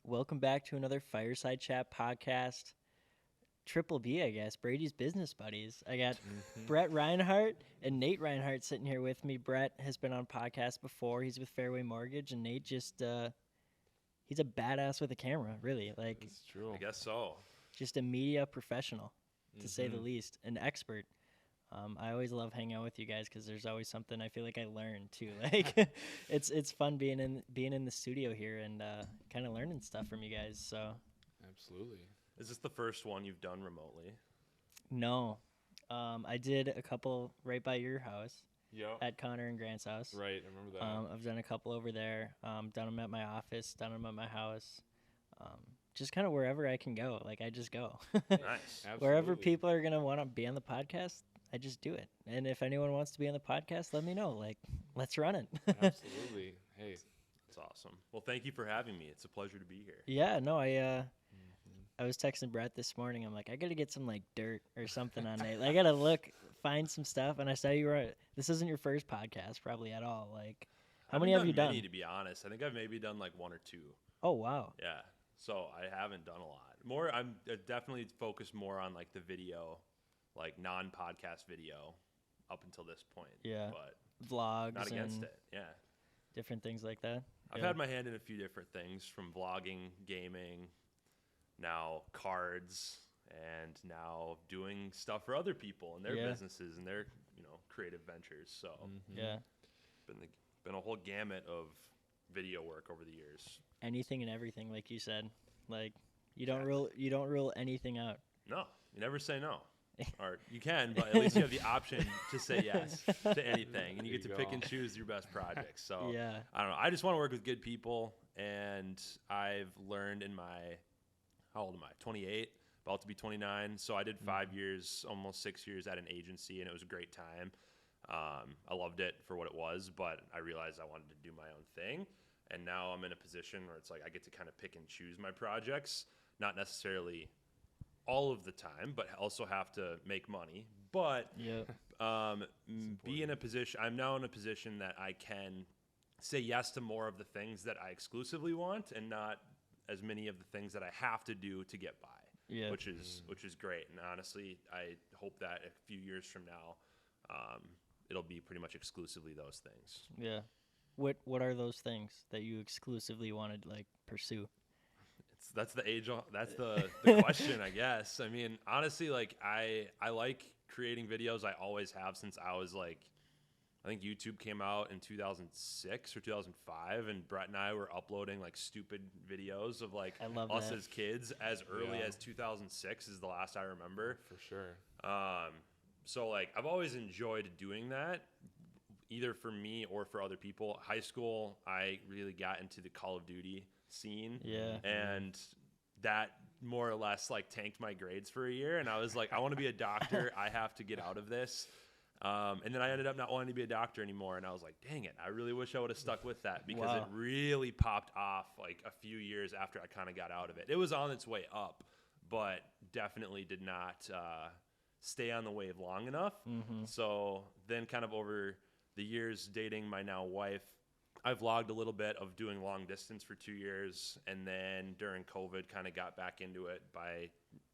Welcome back to another Fireside Chat podcast. Triple B, I guess. Brady's business buddies. I got Brett Reinhart and Nate Reinhart sitting here with me. Brett has been on podcasts before. He's with Fairway Mortgage, and Nate just he's a badass with a camera, really. Like, It's true. I guess so. just a media professional, to say the least, an expert. I always love hanging out with you guys because there's always something I feel like I learn too. Like, it's fun being in the studio here and kind of learning stuff from you guys. So Absolutely. Is this the first one you've done remotely? no, I did a couple right by your house Yep. at Connor and Grant's house. Right. I remember that. I've done a couple over there. Done them at my office. Done them at my house. Just kind of wherever I can go. Like, I just go. Nice. Wherever Absolutely. people are gonna want to be on the podcast, I just do it. And if anyone wants to be on the podcast, let me know. Like, let's run it. Absolutely. Hey. That's awesome. Well, thank you for having me. It's a pleasure to be here. Yeah, no, I was texting Brett this morning. I'm like, I gotta get some like dirt or something on Nate. I gotta find some stuff. And I saw you were. This isn't your first podcast, probably at all. Like, how many have you done? Many, to be honest. I think I've maybe done like one or two. Oh wow. Yeah. So I haven't done a lot. I'm definitely focused more on like the video, like non-podcast video, up until this point. Yeah. But Vlogs not against and it. Yeah. different things like that. I've Yeah. had my hand in a few different things, from vlogging, gaming, now cards, and now doing stuff for other people and their Yeah. businesses and their creative ventures. So Yeah. been a whole gamut of video work over the years. Anything and everything, like you said. Like, you don't Exactly. rule anything out. No, you never say no. Or you can, but at least you have the option to say yes to anything, and you There get to you pick go. and choose your best projects. So Yeah. I don't know. I just want to work with good people, and I've learned in my, how old am I? 28, about to be 29. So I did 5 years, almost 6 years at an agency, and it was a great time. I loved it for what it was, but I realized I wanted to do my own thing. And now I'm in a position where it's like I get to kind of pick and choose my projects, not necessarily all of the time, but also have to make money. But Yep. be in a position, I'm now in a position that I can say yes to more of the things that I exclusively want and not as many of the things that I have to do to get by. Yeah. Which is great. And honestly, I hope that a few years from now, it'll be pretty much exclusively those things. Yeah. What are those things that you exclusively wanted to pursue? That's the question, I guess. I mean, honestly, like I like creating videos. I always have since I was like, I think YouTube came out in 2006 or 2005, and Brett and I were uploading like stupid videos of like I love us that. as kids as early Yeah. as 2006 is the last I remember. For sure. So like I've always enjoyed doing that, either for me or for other people. High school, I really got into the Call of Duty scene. Yeah. And that more or less like tanked my grades for a year. And I was like, I want to be a doctor. I have to get out of this. And then I ended up not wanting to be a doctor anymore. And I was like, dang it, I really wish I would have stuck with that, because it Wow. really popped off like a few years after I kind of got out of it. It was on its way up, but definitely did not stay on the wave long enough. So then kind of over the years dating my now wife, I vlogged a little bit of doing long distance for 2 years. And then during COVID, kind of got back into it by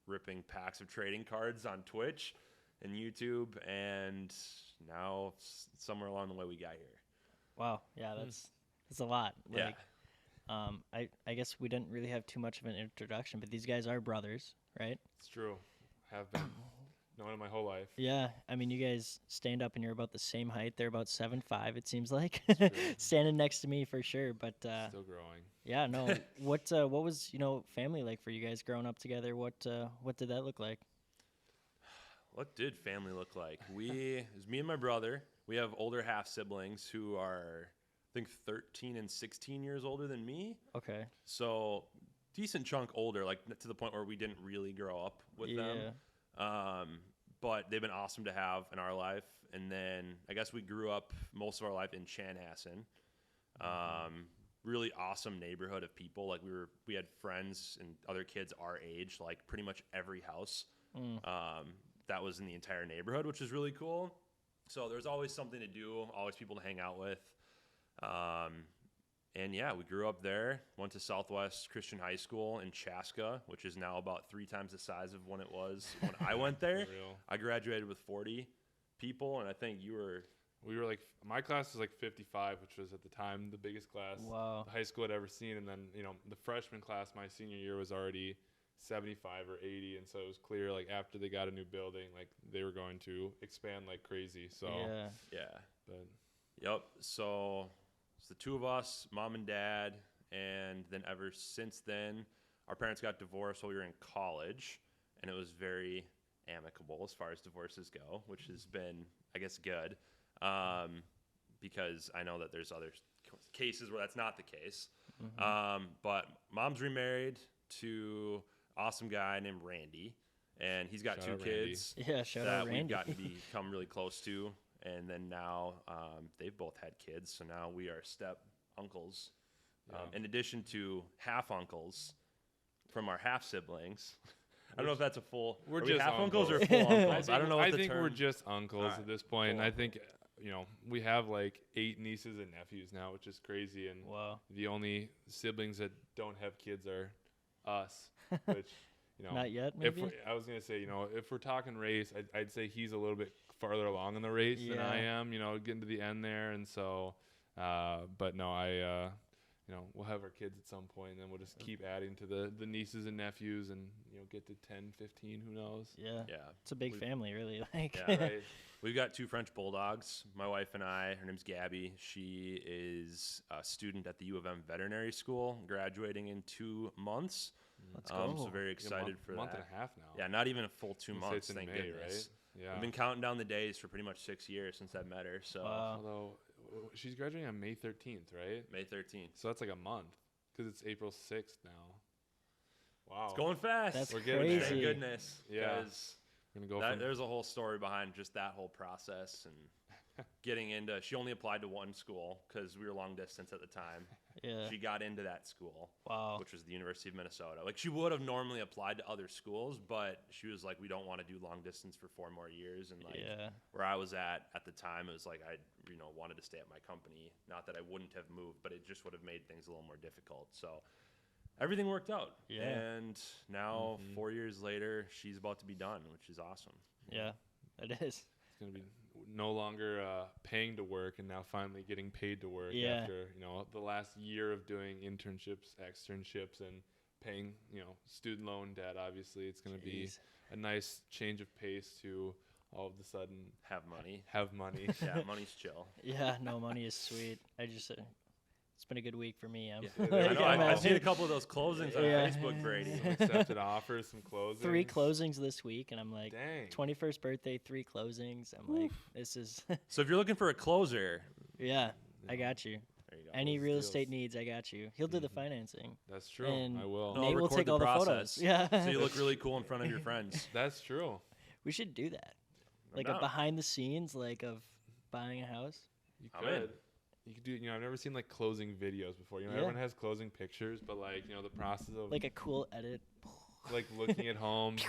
ripping packs of trading cards on Twitch and YouTube. And now somewhere along the way we got here. Wow. Yeah, that's a lot. Yeah. I guess we didn't really have too much of an introduction, but these guys are brothers, right? It's true. Have been. Known it my whole life. Yeah. I mean, you guys stand up and you're about the same height. They're about 7'5", it seems like. true. Standing next to me for sure. But Still growing. yeah, no. What was family like for you guys growing up together? What did that look like? What did family look like? It was me and my brother. We have older half siblings who are, I think, 13 and 16 years older than me. Okay. So decent chunk older, like to the point where we didn't really grow up with them. But they've been awesome to have in our life. And then I guess we grew up most of our life in Chanhassen. Really awesome neighborhood of people. Like we had friends and other kids our age, like pretty much every house that was in the entire neighborhood, which was really cool. So there's always something to do, always people to hang out with. And yeah, we grew up there, went to Southwest Christian High School in Chaska, which is now about 3 times the size of when it was when I went there. For real. I graduated with 40 people, and I think We were like, my class was like 55, which was at the time the biggest class Wow. the high school had ever seen. And then, the freshman class my senior year was already 75 or 80. And so it was clear, like, after they got a new building, like, they were going to expand like crazy. So, Yeah. but Yep. So it's the 2 of us, mom and dad, and then ever since then, our parents got divorced while we were in college, and it was very amicable as far as divorces go, which has been, I guess, good, because I know that there's other cases where that's not the case. But mom's remarried to awesome guy named Randy, and he's got Shout 2 out Randy. kids Yeah, shout that out we've Randy. gotten to become really close to. And then now they've both had kids, so now we are step uncles. In addition to half uncles from our half siblings. I don't know if that's a full. We're are we just half uncles or uncles. full uncles? I don't know. What I the think term. we're just uncles Alright, at this point. And cool. I think, we have like 8 nieces and nephews now, which is crazy. And Wow. the only siblings that don't have kids are us, which, Not yet, If maybe? I was going to say, if we're talking race, I'd say he's a little bit farther along in the race than I Yeah. am, getting to the end there. And so, but no, we'll have our kids at some point, and then we'll just keep adding to the nieces and nephews and, get to 10, 15, who knows? Yeah. Yeah. It's a big family, really. Like, Yeah. Right. We've got 2 French bulldogs. My wife and I. Her name's Gabby. She is a student at the U of M Veterinary School, graduating in 2 months. Let's So go. very excited for a month that. and a half now. Yeah, not even a full 2 I'd say months. it's in Thank May, goodness. right? Yeah. I've been counting down the days for pretty much 6 years since I met her. So Wow. Although she's graduating on May 13th, right? May 13th. So that's like a month because it's April 6th now. Wow. It's going fast. That's We're getting there. Thank crazy. goodness. Yeah. Because We're gonna go from there's a whole story behind just that whole process and getting into. She only applied to one school because we were long distance at the time. Yeah. She got into that school, Wow. which was the University of Minnesota. Like she would have normally applied to other schools, but she was like, we don't want to do long distance for 4 more years. And like Yeah. where I was at the time, it was like I wanted to stay at my company. Not that I wouldn't have moved, but it just would have made things a little more difficult. So everything worked out. Yeah. And now 4 years later, she's about to be done, which is awesome. Yeah. It is. it's gonna be no longer paying to work and now finally getting paid to work Yeah. after the last year of doing internships, externships, and paying student loan debt. Obviously, it's gonna be Jeez. a nice change of pace to all of a sudden Have money. have money. Yeah, money's chill. Yeah. No, money is sweet. I just. It's been a good week for me. Yeah. there I you know, go. I've seen a couple of those closings on Yeah. Facebook, Brady. Some accepted offers, some closings. 3 closings this week, and I'm like, Dang. 21st birthday, 3 closings. I'm like, this is. So if you're looking for a closer, Yeah. I got you. there you go. Any those real deals. estate needs, I got you. He'll do the financing. That's true. And I will. No, Nate will record take the all the process. photos. Yeah. So you look really cool in front of your friends. That's true. We should do that. I'm Like down. a behind the scenes, like of buying a house. You I'm in. could. You could do. I've never seen like closing videos before. Yeah. Everyone has closing pictures, but like the process of Like a cool edit. like looking at homes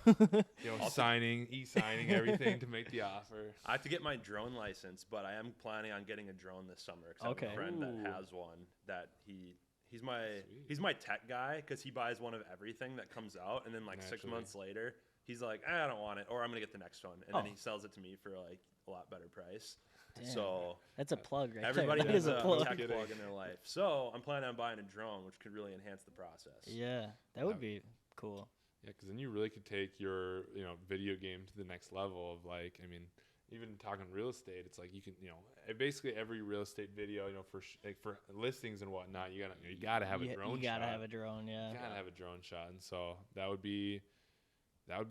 and signing, e-signing everything to make the offer. I have to get my drone license, but I am planning on getting a drone this summer. 'Cause I have Okay. a friend that Ooh. has one that he's my Sweet. he's my tech guy because he buys one of everything that comes out, and then like 6 Naturally. months later, he's like, I don't want it, or I'm gonna get the next one, and Oh. then he sells it to me for like a lot better price. Damn. So That's a plug right everybody there. That has is a a plug. tech Kidding. plug in their life. So I'm planning on buying a drone, which could really enhance the process. Yeah, that would be cool. Yeah, because then you really could take your video game to the next level of like, I mean, even talking real estate, it's like you can basically every real estate video for listings and whatnot, you gotta have a drone. You gotta shot. have a drone, yeah. You gotta have a drone shot, and so that would be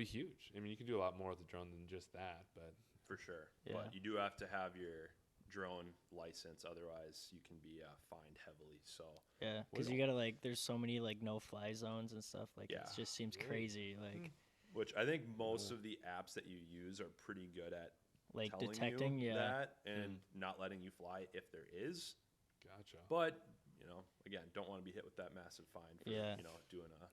huge. I mean, you can do a lot more with a drone than just that, but For sure. Yeah. But you do have to have your drone license, otherwise you can be fined heavily. So Yeah, because you gotta there's so many no-fly zones and stuff. Like Yeah. it just seems Really? crazy. which I think most of the apps that you use are pretty good at Like telling detecting, you yeah. that and not letting you fly if there is. gotcha. But again, don't want to be hit with that massive fine for Yeah. doing a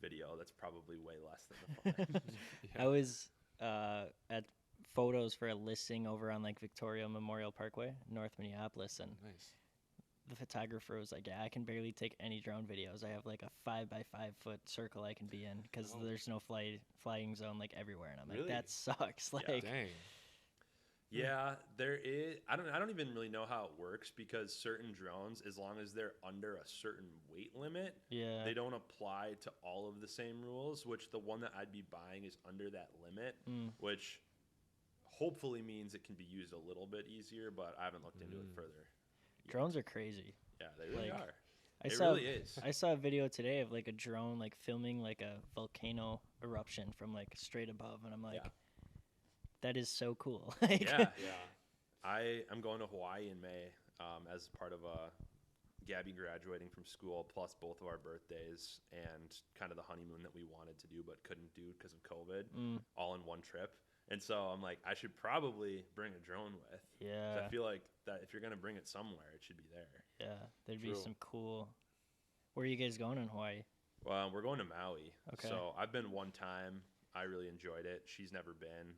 video that's probably way less than the fine. Yeah. I was at photos for a listing over on Victoria Memorial Parkway, North Minneapolis, and Nice. the photographer was like, yeah, I can barely take any drone videos. I have like a 5 by 5 foot circle I can be in because there's no flying zone like everywhere. And I'm like, Really? that sucks. Like, Dang. Yeah, there is. I don't even really know how it works because certain drones, as long as they're under a certain weight limit, yeah, they don't apply to all of the same rules. Which the one that I'd be buying is under that limit, which hopefully means it can be used a little bit easier. But I haven't looked into it further. drones are crazy. Yeah, they really Like, are. I It saw, really is. I saw a video today of like a drone like filming like a volcano eruption from like straight above, and I'm like, Yeah. that is so cool. Like, Yeah. Yeah. I'm going to Hawaii in May as part of Gabby graduating from school, plus both of our birthdays and kind of the honeymoon that we wanted to do but couldn't do because of COVID, all in one trip. And so I'm like, I should probably bring a drone with. 'Cause Yeah, I feel like that if you're going to bring it somewhere, it should be there. yeah, there'd be True. some cool. Where are you guys going in Hawaii? Well, we're going to Maui. Okay. So I've been one time. I really enjoyed it. She's never been.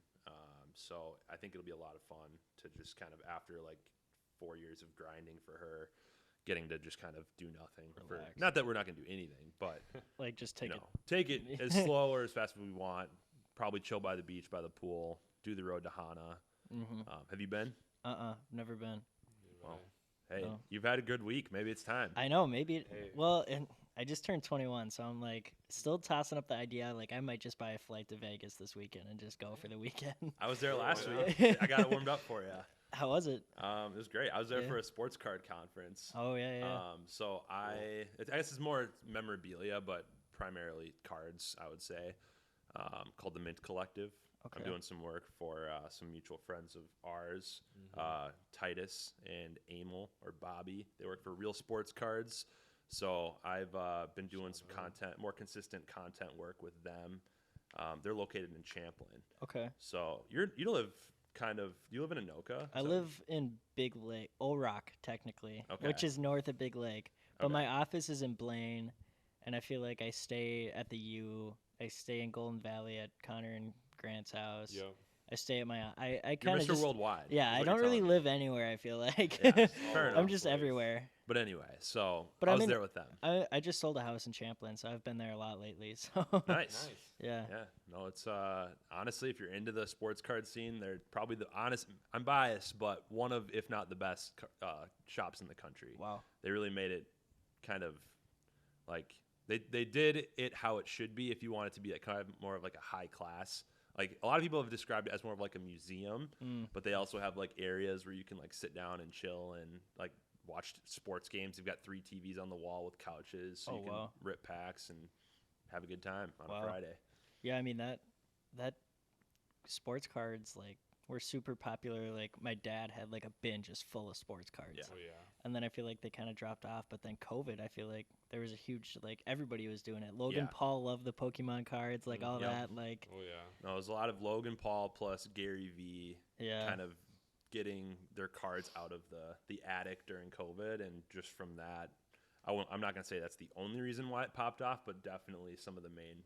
So I think it'll be a lot of fun to just kind of, after like 4 years of grinding for her, getting to just kind of do nothing. Relax. Not that we're not going to do anything, but Like, just take it. take it as slow or as fast as we want. Probably chill by the beach, by the pool, do the road to Hana. Have you been? Never been. Well, hey, No. you've had a good week. Maybe it's time. I know, maybe. Hey. Well, and I just turned 21, so I'm like still tossing up the idea. Like, I might just buy a flight to Vegas this weekend and just go for the weekend. I was there last why week. I got it warmed up for you. How was it? It was great. I was there Yeah. for a sports card conference. Oh yeah. So I guess it's more memorabilia, but primarily cards, I would say, called the Mint Collective. Okay. I'm doing some work for some mutual friends of ours, Titus and Emil, or Bobby. They work for Real Sports Cards. So I've been doing some more consistent content work with them. They're located in Champlain. Okay. So you live you live in Anoka? I live in Big Lake, Old Rock, technically, Okay. which is north of Big Lake. But Okay. my office is in Blaine, and I feel like I stay at the U. I stay in Golden Valley at Connor and Grant's house. Yep. I stay at my. I You're kind of Mr. just. Worldwide. Yeah, is I what don't you're really telling me. live anywhere. I feel like. Yeah, fair I'm enough. just Place. everywhere. But anyway, so But I I'm was in- there with them. I just sold a house in Champlain, so I've been there a lot lately. So. Nice. Nice. Yeah. Yeah. No, it's honestly, if you're into the sports card scene, they're probably I'm biased, but one of, if not the best shops in the country. Wow. They really made it kind of like they did it how it should be if you want it to be kind of more of like a high class. Like, a lot of people have described it as more of like a museum, but they also have like areas where you can like sit down and chill and like watch sports games. They've got 3 TVs on the wall with couches, so Oh, you can wow. rip packs and have a good time on Wow. a Friday. Yeah, I mean that sports cards like were super popular. Like, my dad had like a bin just full of sports cards. Yeah. Oh yeah. And then I feel like they kind of dropped off. But then COVID, I feel like there was a huge, like, everybody was doing it. Logan Yeah. Paul loved the Pokemon cards, like all Yep. that. Like, Oh yeah. No, there's a lot of Logan Paul plus Gary V yeah. kind of getting their cards out of the attic during COVID, and just from that, I'm not gonna say that's the only reason why it popped off, but definitely some of the main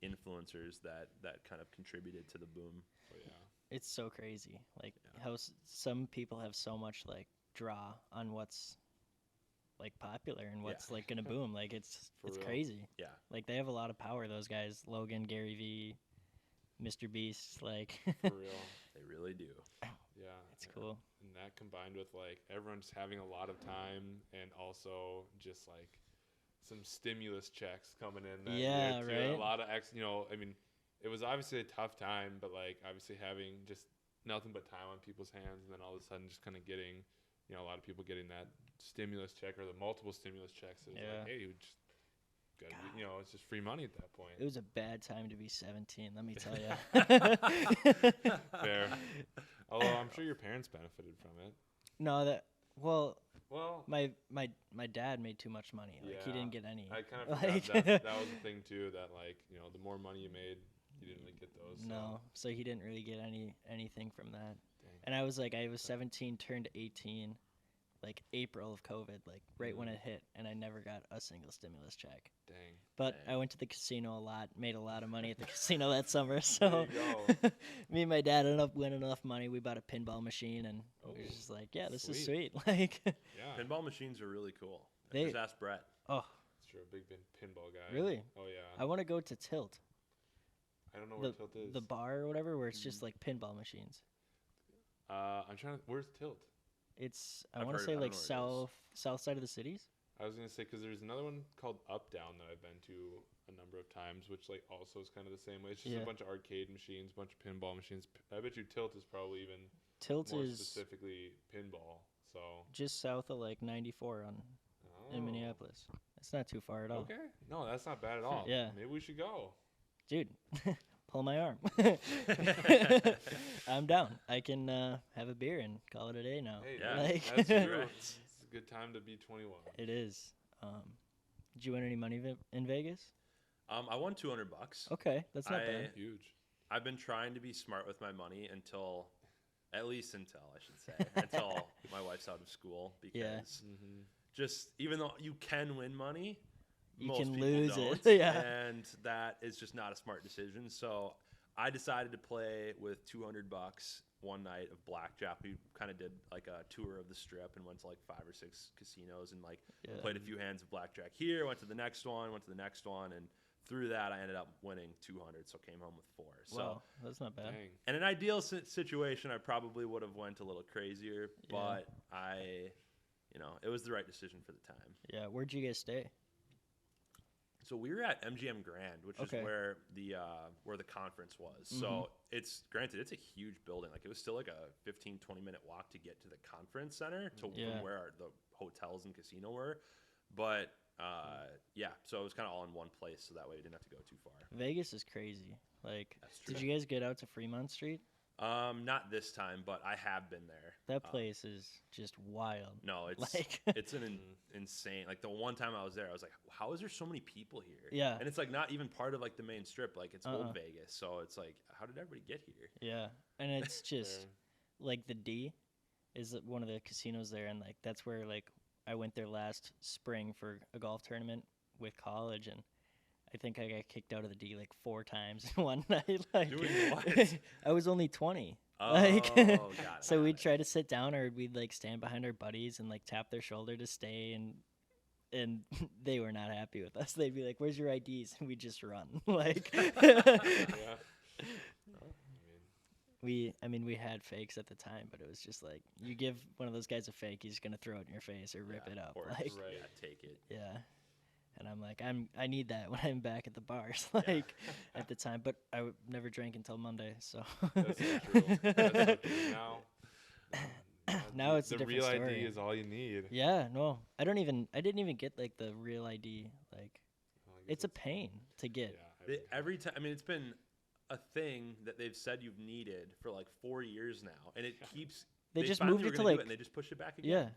influencers that kind of contributed to the boom. Oh yeah. It's so crazy. Like, how some people have so much, like, draw on what's, like, popular and what's, like, going to boom. Like, it's real. crazy. Yeah, Like, they have a lot of power, those guys. Logan, Gary V, Mr. Beast, like, For real. they really do. Yeah. it's cool. And that combined with like everyone just having a lot of time and also just like some stimulus checks coming in that Yeah, year, too. right. A lot of I mean, it was obviously a tough time, but like obviously having just nothing but time on people's hands, and then all of a sudden just kind of getting, a lot of people getting that stimulus check or the multiple stimulus checks. It was Yeah. like, hey, you just gotta be, it's just free money at that point. It was a bad time to be 17, let me tell you. Fair. Although I'm sure your parents benefited from it. No, well, Well, my dad made too much money. Like, he Yeah. didn't get any. I kind of Like- forgot that was the thing too. That like the more money you made, you didn't really get those. So. No, so he didn't really get anything from that. Dang. And I was 17, turned 18, like April of COVID, like right when it hit, and I never got a single stimulus check. Dang. But I went to the casino a lot, made a lot of money at the casino that summer. So There you me and my dad ended up winning enough money. We bought a pinball machine, and we were just like, yeah, this is sweet. Like, Yeah. Pinball machines are really cool. They- Just ask Brett. oh, It's true. Big pinball guy. really? Oh yeah. I want to go to Tilt, I don't know where Tilt is. the bar or whatever, where it's just like pinball machines. I'm trying to. Where's Tilt? It's I I've want to heard- say I don't like know where it south side of the cities. I was gonna say because there's another one called Up Down that I've been to a number of times, which like also is kind of the same way. It's just Yeah. a bunch of arcade machines, bunch of pinball machines. I bet you Tilt is probably even Tilt more is specifically pinball. So just south of like 94 in Oh. Minneapolis. It's not too far at all. Okay, no, that's not bad at all. Yeah. Maybe we should go. Dude, pull my arm. I'm down. I can have a beer and call it a day now. Hey, Yeah, Like- that's true. Right. It's a good time to be 21. It is. Did you win any money in Vegas? I won $200. Okay, that's not I- bad. Huge. I've been trying to be smart with my money until I should say, until my wife's out of school, because Yeah. just even though you can win money, You most can people lose don't, it. Yeah. and that is just not a smart decision. So I decided to play with $200 one night of blackjack. We kind of did like a tour of the strip and went to like 5 or 6 casinos and like Yeah. played a few hands of blackjack here, went to the next one, and through that I ended up winning 200, so came home with 4. So Wow, that's not bad. Dang. in an ideal situation, I probably would have went a little crazier, Yeah. but it was the right decision for the time. Yeah, where'd you guys stay? So we were at MGM Grand, which Okay. is where the conference was. So it's a huge building. Like it was still like a 15-20 minute walk to get to the conference center Yeah. from where the hotels and casino were. But so it was kind of all in one place, so that way we didn't have to go too far. Vegas is crazy. Like, That's true. did you guys get out to Fremont Street? Not this time, but I have been there. That place is just wild. No, it's Like- it's an insane. Like the one time I was there, I was like, "How is there so many people here?" Yeah. and it's like not even part of like the main strip. Like it's Uh-uh. old Vegas, so it's like, how did everybody get here? Yeah, and it's just Fair. like the D is one of the casinos there, and like that's where like I went there last spring for a golf tournament with college, and I think I got kicked out of the D like 4 times in one night. Like, Doing what? I was only 20. Oh, Like, got it, so got we'd it. try to sit down, or we'd like stand behind our buddies and like tap their shoulder to stay, and they were not happy with us. They'd be like, "Where's your IDs?" And we'd just run. Like, Yeah. I mean, we had fakes at the time, but it was just like you give one of those guys a fake, he's gonna throw it in your face or rip Yeah, it up. or Like, just, Right. take it. yeah. And I'm like, I need that when I'm back at the bars, like at the time. But never drank until Monday, so. That's so true. That's so true. Now it's a the different real story. ID is all you need. Yeah, no, I didn't even get like the real ID. Like, Well, I guess it's a that's- pain to get. Yeah, Every time, I mean, it's been a thing that they've said you've needed for like 4 years now, and it keeps. They just finally moved were it to, gonna do like- and they just push it back again. Yeah,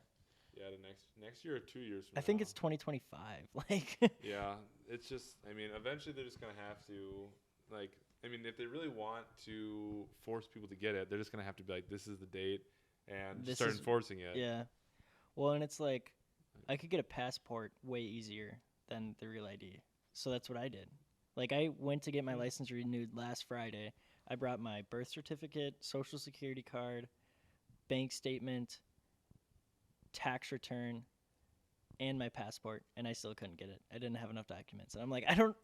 yeah. The next year or 2 years from I think now. it's 2025. Like, Yeah, it's just. I mean, eventually they're just gonna have to like. I mean, if they really want to force people to get it, they're just gonna have to be like, "This is the date," and This start is- enforcing it. yeah. Well, and it's like, I could get a passport way easier than the real ID. So that's what I did. Like, I went to get my license renewed last Friday. I brought my birth certificate, social security card, bank statement, tax return, and my passport, and I still couldn't get it. I didn't have enough documents. And I'm like, I don't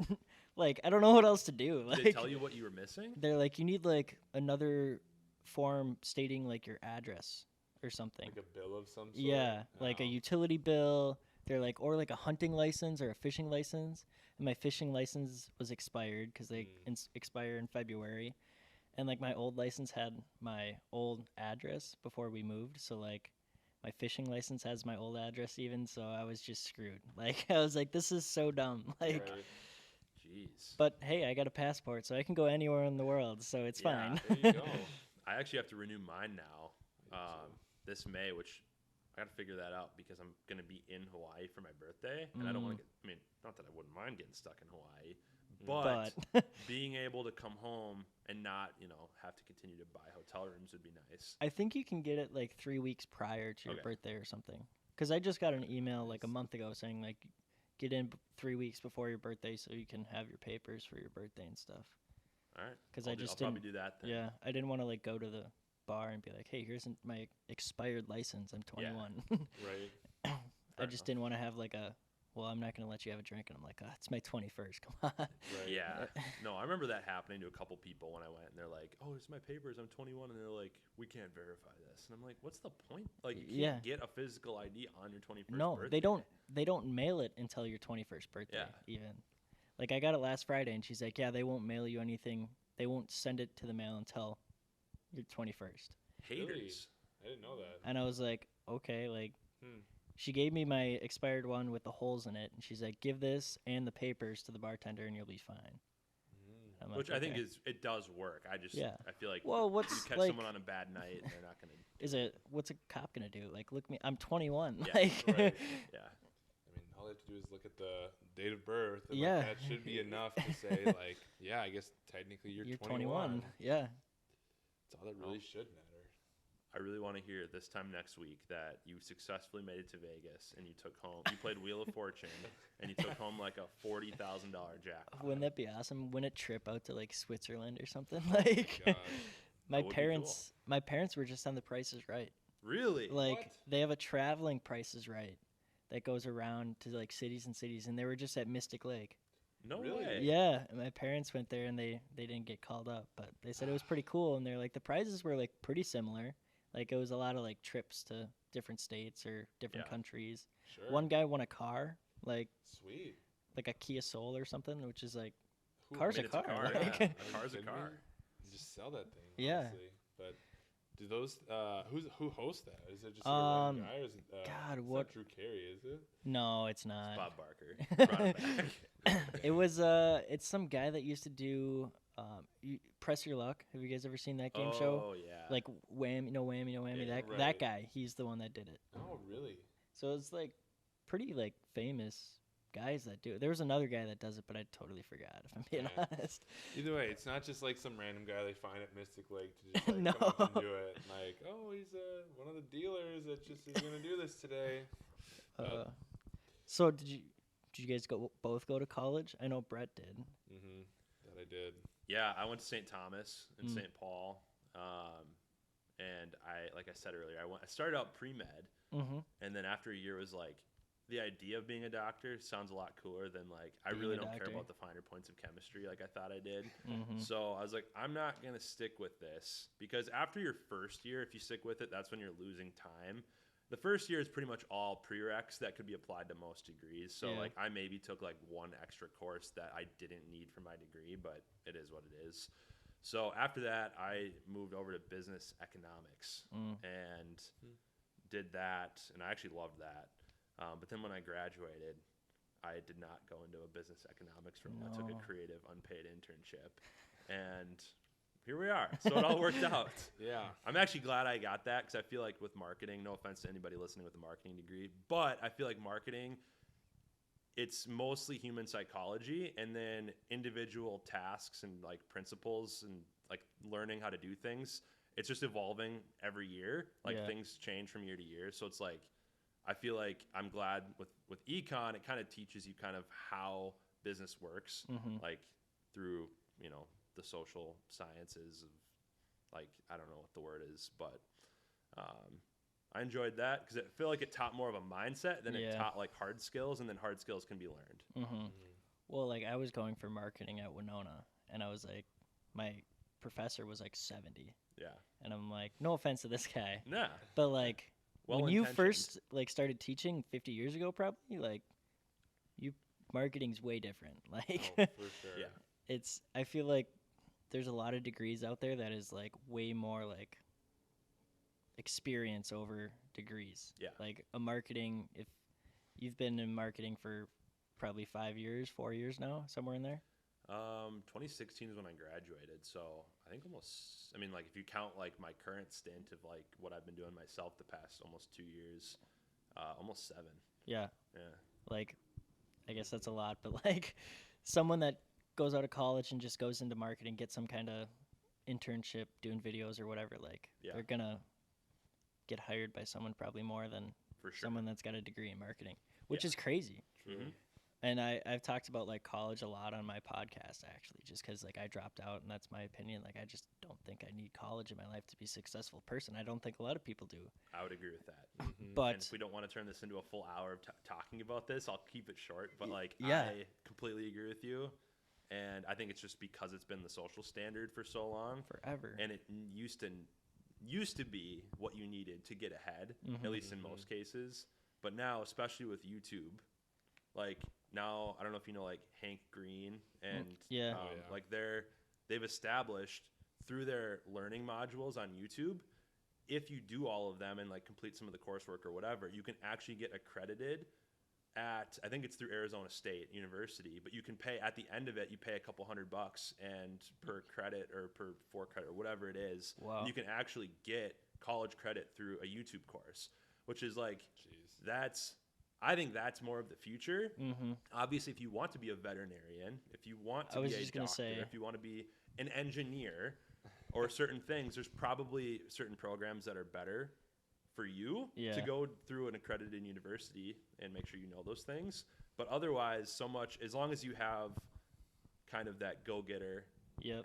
know what else to do. Did Like, they tell you what you were missing? they're like, you need like another form stating like your address or something. Like a bill of some sort. Yeah, like a Oh. utility bill. They're like, or like a hunting license or a fishing license. And my fishing license was expired because they expire in February. And like my old license had my old address before we moved. So like my fishing license has my old address even. So I was just screwed. Like, I was like, this is so dumb. Like, Right. Jeez. but hey, I got a passport, so I can go anywhere in the world. So it's Yeah, fine. There you go. I actually have to renew mine now Me too. this May, which I got to figure that out because I'm going to be in Hawaii for my birthday. And I don't want to get, I mean, not that I wouldn't mind getting stuck in Hawaii, But being able to come home and not, have to continue to buy hotel rooms would be nice. I think you can get it like 3 weeks prior to your Okay. birthday or something. Because I just got an email like a month ago saying like get in 3 weeks before your birthday so you can have your papers for your birthday and stuff. All right. Because I'll probably do that then. Yeah, I didn't want to like go to the bar and be like, hey, here's my expired license. I'm 21. Right. I just didn't want to have like I'm not going to let you have a drink. And I'm like, it's my 21st. Come on. Right. Yeah. No, I remember that happening to a couple people when I went, and they're like, oh, it's my papers. I'm 21. And they're like, we can't verify this. And I'm like, what's the point? Like, you can't get a physical ID on your 21st birthday. They don't mail it until your 21st birthday even. Like, I got it last Friday, and she's like, yeah, they won't mail you anything. They won't send it to the mail until your 21st. Haters. Really? I didn't know that. And I was like, okay, like... She gave me my expired one with the holes in it, and she's like, give this and the papers to the bartender, and you'll be fine. Like, which I think it does work. I feel like you catch someone on a bad night, and they're not going to... What's a cop going to do? Like, look me, I'm 21. Yeah, like, right. Yeah. I mean, all they have to do is look at the date of birth, and like, that should be enough to say, like, yeah, I guess technically you're 21. Yeah. That's all that really should matter. I really want to hear this time next week that you successfully made it to Vegas and you played Wheel of Fortune and you took home like a $40,000 jackpot. Wouldn't that be awesome? Win a trip out to like Switzerland or something? Like, my parents were just on the Price is Right. Really? Like, what? They have a traveling Price is Right that goes around to like cities and cities, and they were just at Mystic Lake. No Really? way. Yeah, and my parents went there and they didn't get called up, but they said it was pretty cool, and they're like the prizes were like pretty similar. Like, it was a lot of, like, trips to different states or different countries. Sure. One guy won a car, like... Sweet. Like a Kia Soul or something, which is, like... A car's a car. Like, yeah. A car's a car. You just sell that thing, yeah. honestly. But do those... who hosts that? Is it just a random guy? Or is it, God, it's what... not Drew Carey, is it? No, it's not. It's Bob Barker. Brought it back. It was, it's some guy that used to do... Press Your Luck. Have you guys ever seen that game show? Oh, yeah. Like, Whammy, no Whammy, no Whammy. Yeah, that guy, he's the one that did it. Oh, really? So it's, like, pretty, like, famous guys that do it. There was another guy that does it, but I totally forgot, if I'm being honest. Either way, it's not just, like, some random guy they find at Mystic Lake to just, like, No. come up and do it. Like, oh, he's one of the dealers that just is going to do this today. So did you guys both go to college? I know Brett did. Mm-hmm. That I did. Yeah, I went to St. Thomas in St. Paul, and like I said earlier, I started out pre-med, and then after a year was like, the idea of being a doctor sounds a lot cooler than like I really don't care about the finer points of chemistry like I thought I did. So I was like, I'm not gonna stick with this because after your first year, if you stick with it, that's when you're losing time. The first year is pretty much all prereqs that could be applied to most degrees. So like I maybe took like one extra course that I didn't need for my degree, but it is what it is. So after that, I moved over to business economics and did that, and I actually loved that. But then when I graduated, I did not go into a business economics role. I took a creative unpaid internship, and here we are. So it all worked out. Yeah. I'm actually glad I got that because I feel like with marketing, no offense to anybody listening with a marketing degree, but I feel like marketing, it's mostly human psychology and then individual tasks and like principles and like learning how to do things. It's just evolving every year. Like things change from year to year. So it's like, I feel like I'm glad with econ, it kind of teaches you kind of how business works, like through, the social sciences of like, I don't know what the word is, but I enjoyed that because I feel like it taught more of a mindset than it taught like hard skills, and then hard skills can be learned. Well, like I was going for marketing at Winona, and I was like, my professor was like 70. Yeah. And I'm like, no offense to this guy. Nah. But like when you first like started teaching 50 years ago, probably like marketing's way different. Like for sure. Yeah. I feel like there's a lot of degrees out there that is like way more like experience over degrees. Yeah. Like a marketing, if you've been in marketing for probably 4 years now, somewhere in there. 2016 is when I graduated. So I think like if you count like my current stint of like what I've been doing myself the past almost 2 years, almost 7. Yeah. Yeah. Like, I guess that's a lot, but like someone that goes out of college and just goes into marketing, gets some kind of internship doing videos or whatever, like they're gonna get hired by someone probably more than someone that's got a degree in marketing, which is crazy. True. And I've talked about like college a lot on my podcast, actually, just because like I dropped out, and that's my opinion. Like I just don't think I need college in my life to be a successful person. I don't think a lot of people do. I would agree with that. But and if we don't want to turn this into a full hour of talking about this, I'll keep it short. But like, yeah. I completely agree with you. And I think it's just because it's been the social standard for so long. Forever. And it used to be what you needed to get ahead, at least in most cases. But now, especially with YouTube, like now, I don't know if you know like Hank Green and like they've established through their learning modules on YouTube, if you do all of them and like complete some of the coursework or whatever, you can actually get accredited at, I think it's through Arizona State University, but you can pay at the end of it, you pay a couple $100 and per credit or per 4 credit or whatever it is. Wow. You can actually get college credit through a YouTube course, which is like, I think that's more of the future. Obviously, if you want to be a veterinarian, if you want to be a doctor, if you want to be an engineer or certain things, there's probably certain programs that are better for you to go through an accredited university and make sure you know those things. But otherwise, so much, as long as you have kind of that go-getter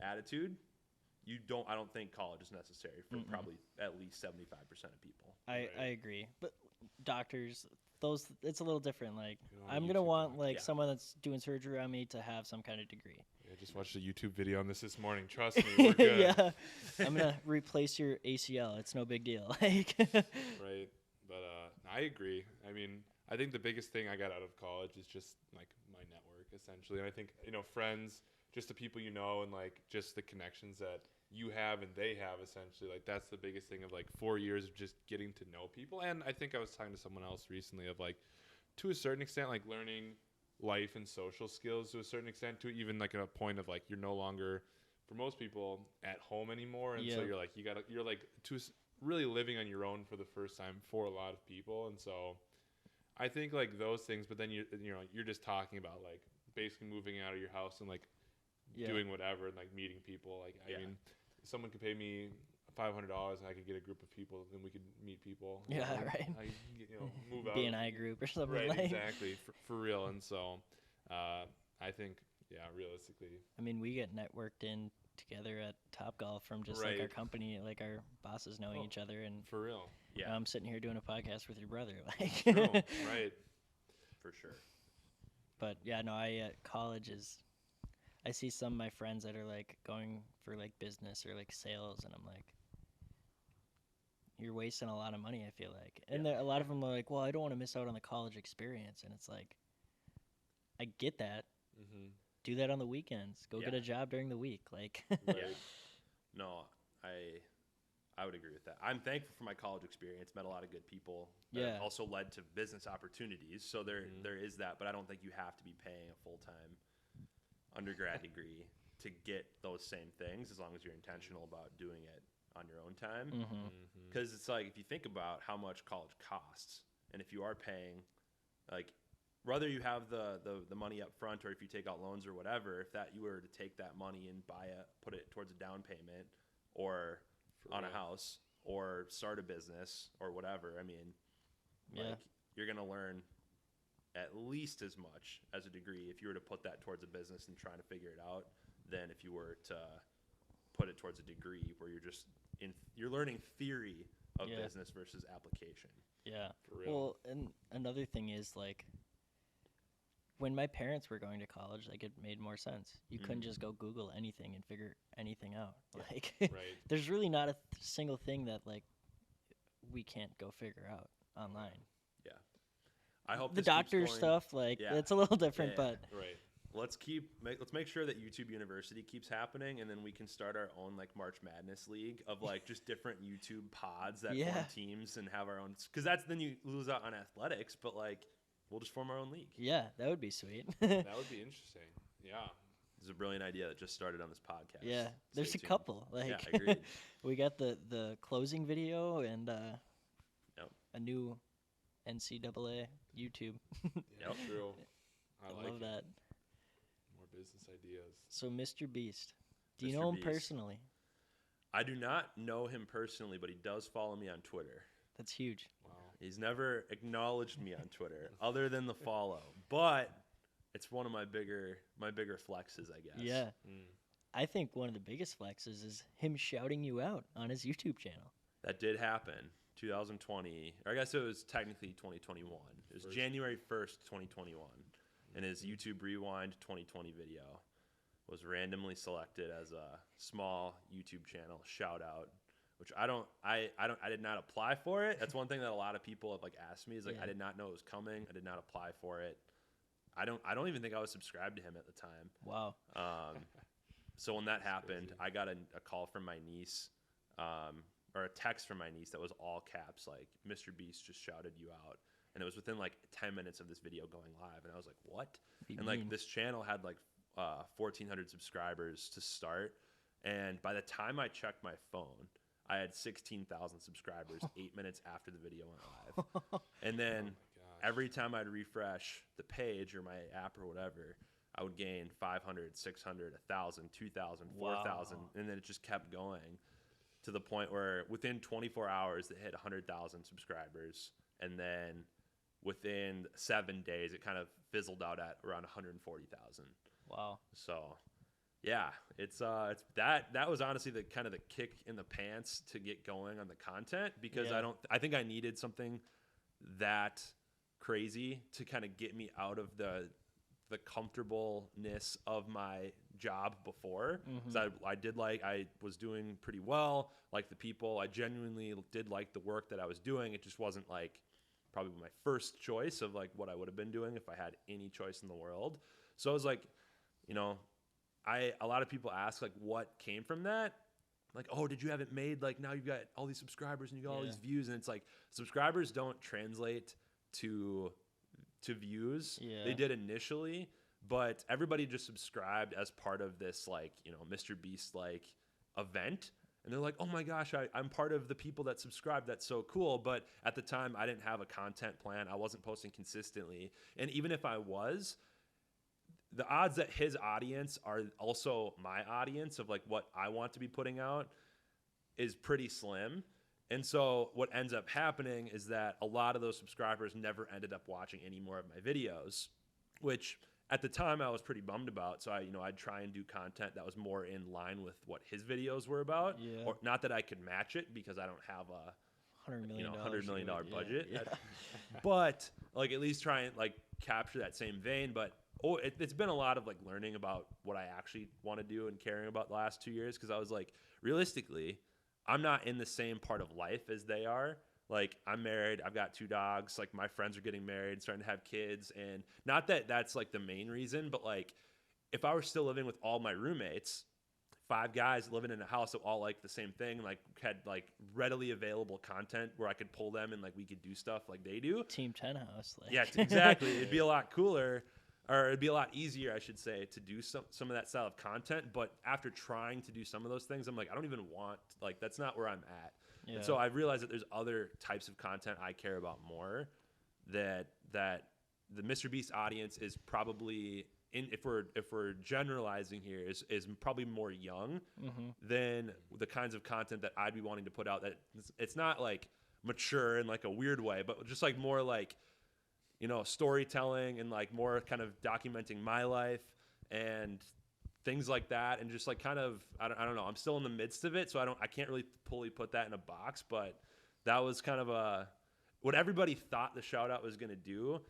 attitude, I don't think college is necessary for probably at least 75% of people. I agree. But doctors, it's a little different. Like I'm going to want like someone that's doing surgery on me to have some kind of degree. I just watched a YouTube video on this morning. Trust me, we're good. Yeah, I'm gonna replace your ACL. It's no big deal. Like, right, but I agree. I mean, I think the biggest thing I got out of college is just like my network, essentially. And I think friends, just the people you know, and like just the connections that you have and they have, essentially. Like that's the biggest thing of like 4 years of just getting to know people. And I think I was talking to someone else recently of like, to a certain extent, like learning life and social skills to a certain extent, to even like a point of like you're no longer, for most people, at home anymore, and so you're like really living on your own for the first time for a lot of people. And so I think like those things, but then you're just talking about like basically moving out of your house and like doing whatever and like meeting people. Like I mean, someone could pay me $500 and I could get a group of people, and we could meet people. Yeah, right. Move out. BNI group or something. Right, like. exactly, for real. And so, I think, realistically. I mean, we get networked in together at Topgolf from just like our company, like our bosses knowing each other, and for real. Yeah, I'm sitting here doing a podcast with your brother, like. True. Right. For sure. But college is. I see some of my friends that are like going for like business or like sales, and I'm like, you're wasting a lot of money, I feel like. And a lot of them are like, well, I don't want to miss out on the college experience. And it's like, I get that. Do that on the weekends. Go get a job during the week. Like, No, I would agree with that. I'm thankful for my college experience. Met a lot of good people. That also led to business opportunities. So there is that. But I don't think you have to be paying a full-time undergrad degree to get those same things, as long as you're intentional about doing it on your own time. Because it's like, if you think about how much college costs, and if you are paying, like, whether you have the money up front or if you take out loans or whatever, if that you were to take that money and put it towards a down payment or on a house or start a business or whatever, I mean, like, you're going to learn at least as much as a degree if you were to put that towards a business and trying to figure it out than if you were to put it towards a degree where you're learning theory of business versus application. Yeah. For real. Well, and another thing is like, when my parents were going to college, like it made more sense. You couldn't just go Google anything and figure anything out. Like, there's really not a single thing that like we can't go figure out online. Yeah. I hope the doctor stuff, like it's a little different, but let's make sure that YouTube University keeps happening, and then we can start our own like March Madness League of like just different YouTube pods that form teams and have our own. Because then you lose out on athletics, but like we'll just form our own league. Yeah, that would be sweet. That would be interesting. Yeah. It's a brilliant idea that just started on this podcast. Yeah, there's a couple. Like, yeah, I agree. We got the closing video and a new NCAA YouTube. Yeah, true. I love that. More business ideas. So Mr. Beast, do you Mr. know him Beast. personally? I do not know him personally, but he does follow me on Twitter. That's huge. Wow. He's never acknowledged me on Twitter other than the follow, but it's one of my bigger flexes, I guess. Yeah. Mm. I think one of the biggest flexes is him shouting you out on his YouTube channel. That did happen. 2020, or I guess it was technically 2021. It was January 1st, 2021, and his YouTube Rewind 2020 video was randomly selected as a small YouTube channel shout out, which I did not apply for it. That's one thing that a lot of people have like asked me is like, Yeah. I did not know it was coming. I did not apply for it. I don't even think I was subscribed to him at the time. Wow. So when that happened, crazy. I got a call from my niece, or a text from my niece that was all caps, like, Mr. Beast just shouted you out. And it was within like 10 minutes of this video going live. And I was like, what? You And like mean? this channel had like 1,400 subscribers to start. And by the time I checked my phone, I had 16,000 subscribers 8 minutes after the video went live. And then Oh my gosh. every time I'd refresh the page or my app or whatever, I would gain 500, 600, 1,000, 2,000, 4,000. Wow. And then it just kept going to the point where within 24 hours, it hit 100,000 subscribers. And then within 7 days, it kind of fizzled out at around 140,000. Wow. So, yeah, it's that was honestly the kind of the kick in the pants to get going on the content, because Yeah. I think I needed something that crazy to kind of get me out of the comfortableness of my job before. So I was doing pretty well, like the people. I genuinely did like the work that I was doing. It just wasn't like probably my first choice of like what I would have been doing if I had any choice in the world. So I was like, you know, a lot of people ask like what came from that. Like, oh, did you have it made? Like now you've got all these subscribers and you got all Yeah. these views, and it's like subscribers don't translate to views. Yeah. They did initially, but everybody just subscribed as part of this like, you know, Mr. Beast like event. And they're like, oh my gosh, I'm part of the people that subscribe. That's so cool. But at the time, I didn't have a content plan. I wasn't posting consistently. And even if I was, the odds that his audience are also my audience of like what I want to be putting out is pretty slim. And so what ends up happening is that a lot of those subscribers never ended up watching any more of my videos, which at the time I was pretty bummed about. So I'd try and do content that was more in line with what his videos were about. Yeah. Or not that I could match it because I don't have a $100 million. $100 million Yeah, budget. yeah. But like at least try and like capture that same vein. But it's been a lot of like learning about what I actually want to do and caring about the last 2 years. Cause I was like, realistically, I'm not in the same part of life as they are. Like I'm married, I've got 2 dogs, like my friends are getting married, starting to have kids. And not that that's like the main reason, but like if I were still living with all my roommates, 5 guys living in a house that all like the same thing, like had like readily available content where I could pull them and like we could do stuff like they do. Team 10 house. Like. Yeah, exactly. It'd be a lot cooler, or it'd be a lot easier, I should say, to do some of that style of content. But after trying to do some of those things, I'm like, I don't even want, like, that's not where I'm at. Yeah. And so I've realized that there's other types of content I care about more, that the Mr. Beast audience is probably, if we're generalizing here, is probably more young than the kinds of content that I'd be wanting to put out. That it's not like mature in like a weird way, but just like more like, you know, storytelling and like more kind of documenting my life and things like that. And just like kind of, I don't know, I'm still in the midst of it. So I can't really fully put that in a box, but that was kind of what everybody thought the shout out was going to do.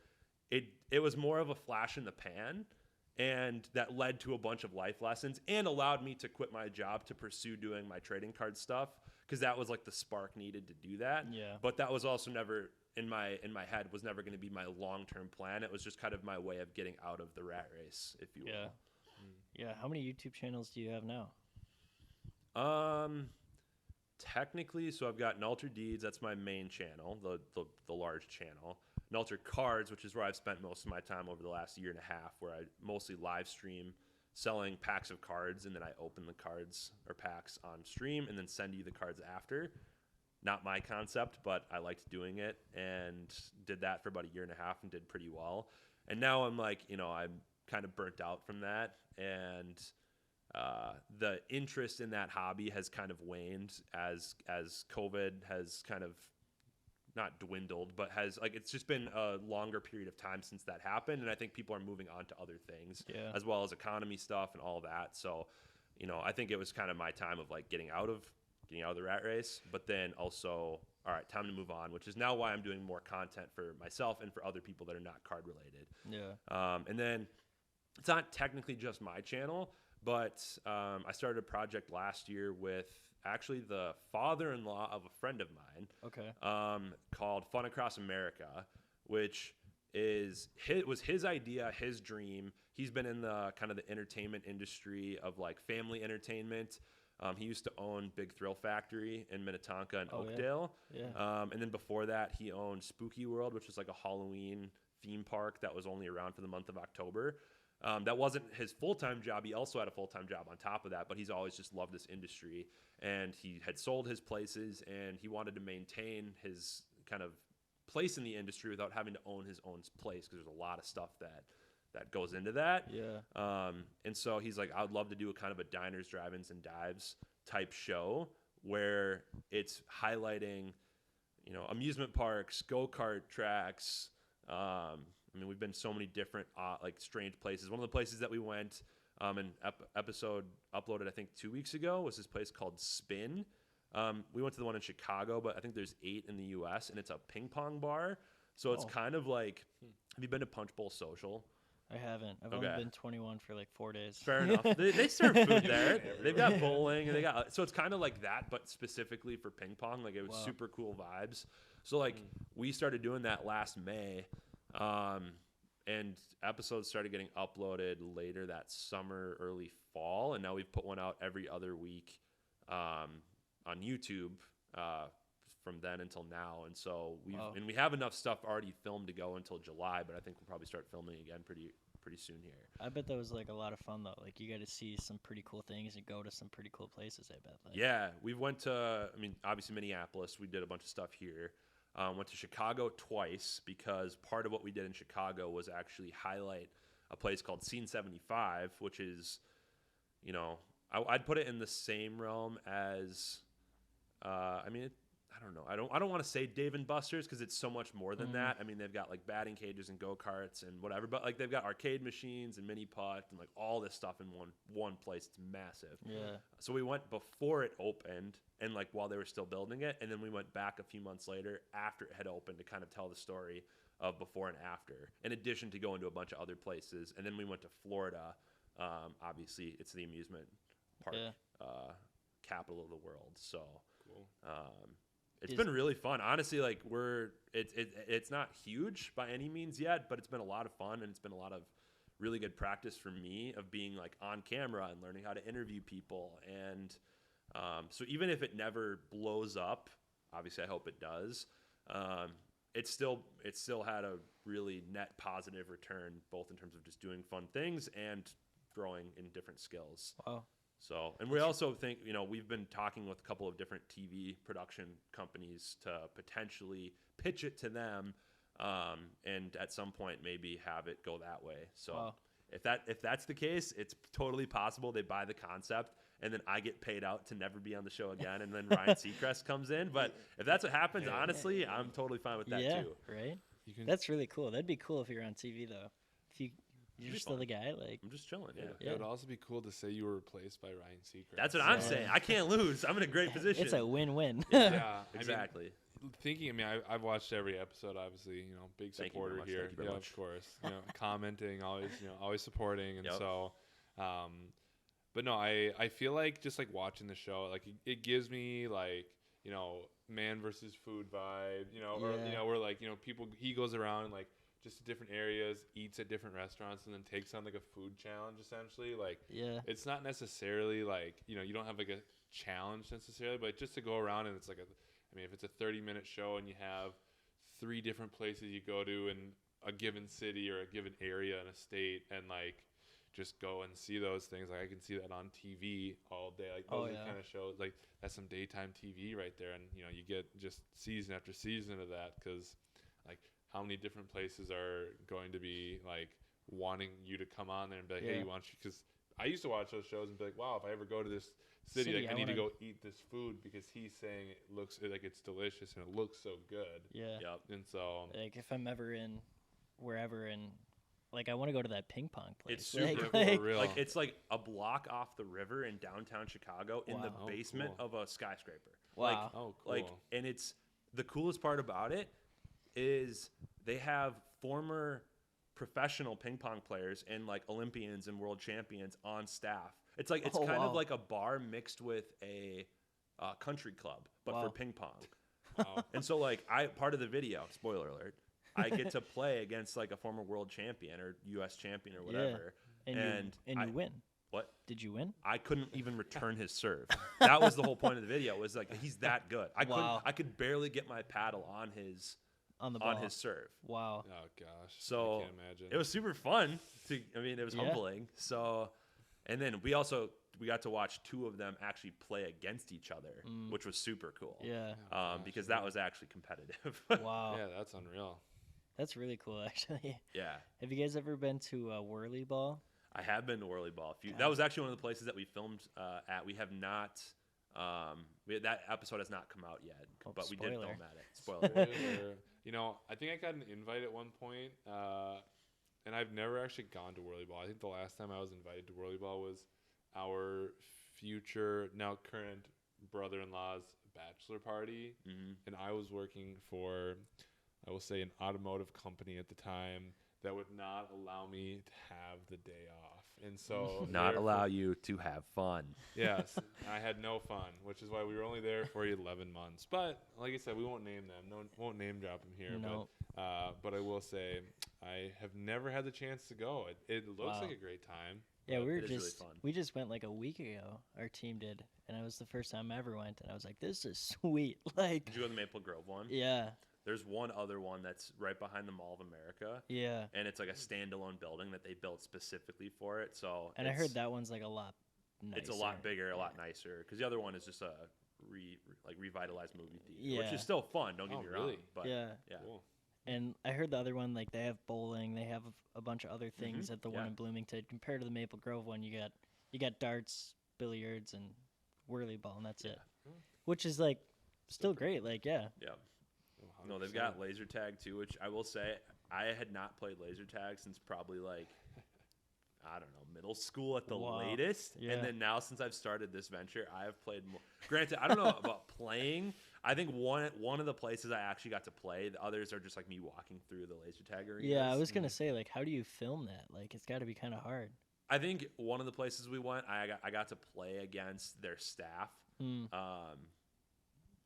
It was more of a flash in the pan, and that led to a bunch of life lessons and allowed me to quit my job to pursue doing my trading card stuff. Cause that was like the spark needed to do that. Yeah. But that was also never in my head was never going to be my long-term plan. It was just kind of my way of getting out of the rat race, if you will. Yeah. Yeah. How many YouTube channels do you have now? Technically, so I've got Nalter Deeds. That's my main channel, the large channel. Nalter Cards, which is where I've spent most of my time over the last year and a half, where I mostly live stream selling packs of cards, and then I open the cards or packs on stream and then send you the cards after. Not my concept, but I liked doing it and did that for about a year and a half and did pretty well. And now I'm like, you know, kind of burnt out from that, and the interest in that hobby has kind of waned as COVID has kind of not dwindled, but has like it's just been a longer period of time since that happened, and I think people are moving on to other things as well as economy stuff and all that. So, I think it was kind of my time of like getting out of the rat race, but then also, all right, time to move on, which is now why I'm doing more content for myself and for other people that are not card related. Yeah. And then it's not technically just my channel, but I started a project last year with actually the father-in-law of a friend of mine. Okay. Called Fun Across America, which was his idea, his dream. He's been in the kind of the entertainment industry of like family entertainment. He used to own Big Thrill Factory in Minnetonka and Oakdale. Yeah. And then before that, he owned Spooky World, which was like a Halloween theme park that was only around for the month of October. That wasn't his full-time job. He also had a full-time job on top of that, but he's always just loved this industry. And he had sold his places, and he wanted to maintain his kind of place in the industry without having to own his own place, because there's a lot of stuff that goes into that. Yeah. And so he's like, I would love to do a kind of a diners, drive-ins, and dives type show where it's highlighting, amusement parks, go-kart tracks. I mean, we've been so many different like strange places. One of the places that we went, an episode uploaded I think 2 weeks ago, was this place called Spin. We went to the one in Chicago, but I think there's 8 in the U.S. and it's a ping pong bar. So it's kind of like, have you been to Punch Bowl Social? I haven't. I've only been 21 for like 4 days. Fair enough. They serve food there. They've got bowling, and so it's kind of like that, but specifically for ping pong. Like it was super cool vibes. So like we started doing that last May, and episodes started getting uploaded later that summer, early fall, and now we've put one out every other week on YouTube from then until now. And so we have enough stuff already filmed to go until July, but I think we'll probably start filming again pretty soon here. I bet that was like a lot of fun though. Like you got to see some pretty cool things and go to some pretty cool places. I bet. Like. Yeah, we went to. I mean, obviously Minneapolis. We did a bunch of stuff here. Went to Chicago twice because part of what we did in Chicago was actually highlight a place called Scene 75, which is, I'd put it in the same realm as, I don't know. I don't want to say Dave & Buster's because it's so much more than that. I mean, they've got like batting cages and go-karts and whatever, but like they've got arcade machines and mini putt and like all this stuff in one place. It's massive. Yeah. So we went before it opened and like while they were still building it, and then we went back a few months later after it had opened to kind of tell the story of before and after, in addition to going to a bunch of other places. And then we went to Florida. Obviously, it's the amusement park capital of the world. So cool. It's been really fun. Honestly, like it's not huge by any means yet, but it's been a lot of fun, and it's been a lot of really good practice for me of being like on camera and learning how to interview people. And so even if it never blows up, obviously I hope it does, it still had a really net positive return, both in terms of just doing fun things and growing in different skills. Wow. So, and we also think, we've been talking with a couple of different TV production companies to potentially pitch it to them, and at some point maybe have it go that way. So if that's the case, it's totally possible they buy the concept and then I get paid out to never be on the show again, and then Ryan Seacrest comes in. But if that's what happens, honestly, I'm totally fine with that too. Right? That's really cool. That'd be cool if you're on TV though. If you're still the guy, like I'm just chilling. Yeah. It would also be cool to say you were replaced by Ryan Seacrest. That's what I'm saying. I can't lose. I'm in a great position. It's a win-win. Yeah, exactly. I've watched every episode. Obviously, big supporter here. Yeah, of course. Commenting, always supporting, and so. But no, I feel like just like watching the show, like it gives me like man versus food vibe. Or where like people he goes around and like. Just to different areas, eats at different restaurants, and then takes on like a food challenge essentially. Like, it's not necessarily like, you don't have like a challenge necessarily, but just to go around and it's like if it's a 30-minute show and you have 3 different places you go to in a given city or a given area in a state, and like just go and see those things. Like I can see that on TV all day. Like those are kind of shows, like that's some daytime TV right there. And, you get just season after season of that because like, how many different places are going to be like wanting you to come on there and be like, Yeah. hey, you want you? Because I used to watch those shows and be like, wow, if I ever go to this city, like, I I need to wanna- go eat this food because he's saying it looks like it's delicious and it looks so good. Yeah. Yep. And so Like if I'm ever in wherever and like I want to go to that ping pong place. It's like, super cool, like, real. Like it's like a block off the river in downtown Chicago in the Wow. Oh, basement cool. of a skyscraper. Wow. oh, cool. Like, and it's the coolest part about it is they have former professional ping pong players and like Olympians and world champions on staff. It's like it's Oh, kind wow. of like a bar mixed with a country club, but Wow. for ping pong. Wow. And so like part of the video, spoiler alert, I get to play against like a former world champion or U.S. champion or whatever. and you I- win. What? Did you win? I couldn't even return his serve. That was the whole point of the video. Was like he's that good. Wow. I could barely get my paddle on his On the ball. on his serve. Wow. Oh gosh. So I can't imagine. it was super fun. It was Yeah. humbling. So, and then we got to watch two of them actually play against each other, which was super cool. Yeah. Oh, gosh, Because yeah. that was actually competitive. Wow. Yeah, that's unreal. That's really cool, actually. Yeah. Have you guys ever been to Whirly Ball? I have been to Whirly Ball. God. That was actually one of the places that we filmed at. We have not. That episode has not come out yet, Oh, but we did spoiler. film at it. Spoiler. Spoiler. I think I got an invite at one point, and I've never actually gone to Whirly Ball. I think the last time I was invited to Whirly Ball was our future, now current brother-in-law's bachelor party, and I was working for, I will say, an automotive company at the time that would not allow me to have the day off. And so Not therefore- allow you to have fun. Yes, I had no fun, which is why we were only there for 11 months. But like I said, we won't name them. No, won't name drop them here. No. But I will say, I have never had the chance to go. It looks Wow. like a great time. Yeah, but we were it is really just fun. we just went like a week ago. Our team did, and it was the first time I ever went, and I was like, "This is sweet!" Like, Did you go to the Maple Grove one? yeah, There's one other one that's right behind the Mall of America, yeah. and it's like a standalone building that they built specifically for it. So And I heard that one's like a lot nicer. it's a lot bigger, a lot nicer. Because the other one is just a revitalized movie theater, which Yeah. is still fun. Don't get Oh, me really? wrong. But Yeah, yeah. Cool. and I heard the other one like they have bowling, they have a bunch of other things at the one yeah. in Bloomington. Compared to the Maple Grove one, you got darts, billiards, and Whirly Ball, and that's it. Which is like still great. Like, yeah, Yeah. Oh, No, they've 100%. got laser tag too, which I will say I had not played laser tag since probably like I don't know, middle school at the Wow. latest. Yeah. And then now since I've started this venture, I have played more. Granted, I don't know about playing. I think one of the places I actually got to play, the others are just like me walking through the laser tag arenas. yeah. I was gonna say like, how do you film that? Like, it's got to be kind of hard. I think one of the places we went, I got to play against their staff. Mm.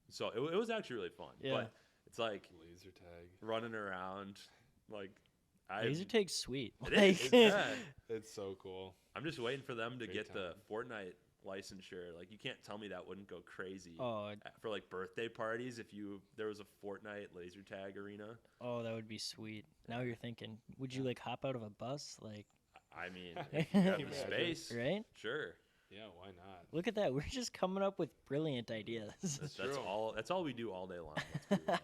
So it was actually really fun. Yeah. But it's like Laser tag. running around like Laser tag's sweet. It Like, is. Yeah. It's so cool. I'm just waiting for them to Great get the time. Fortnite licensure. Like you can't tell me that wouldn't go crazy oh, for like birthday parties if there was a Fortnite laser tag arena. oh, that would be sweet. Now you're thinking, would you like hop out of a bus? Like, I mean, if you have the Imagine. space, right? sure. Yeah, why not? Look at that. We're just coming up with brilliant ideas. That's true. all. That's all we do all day long. Let's be real.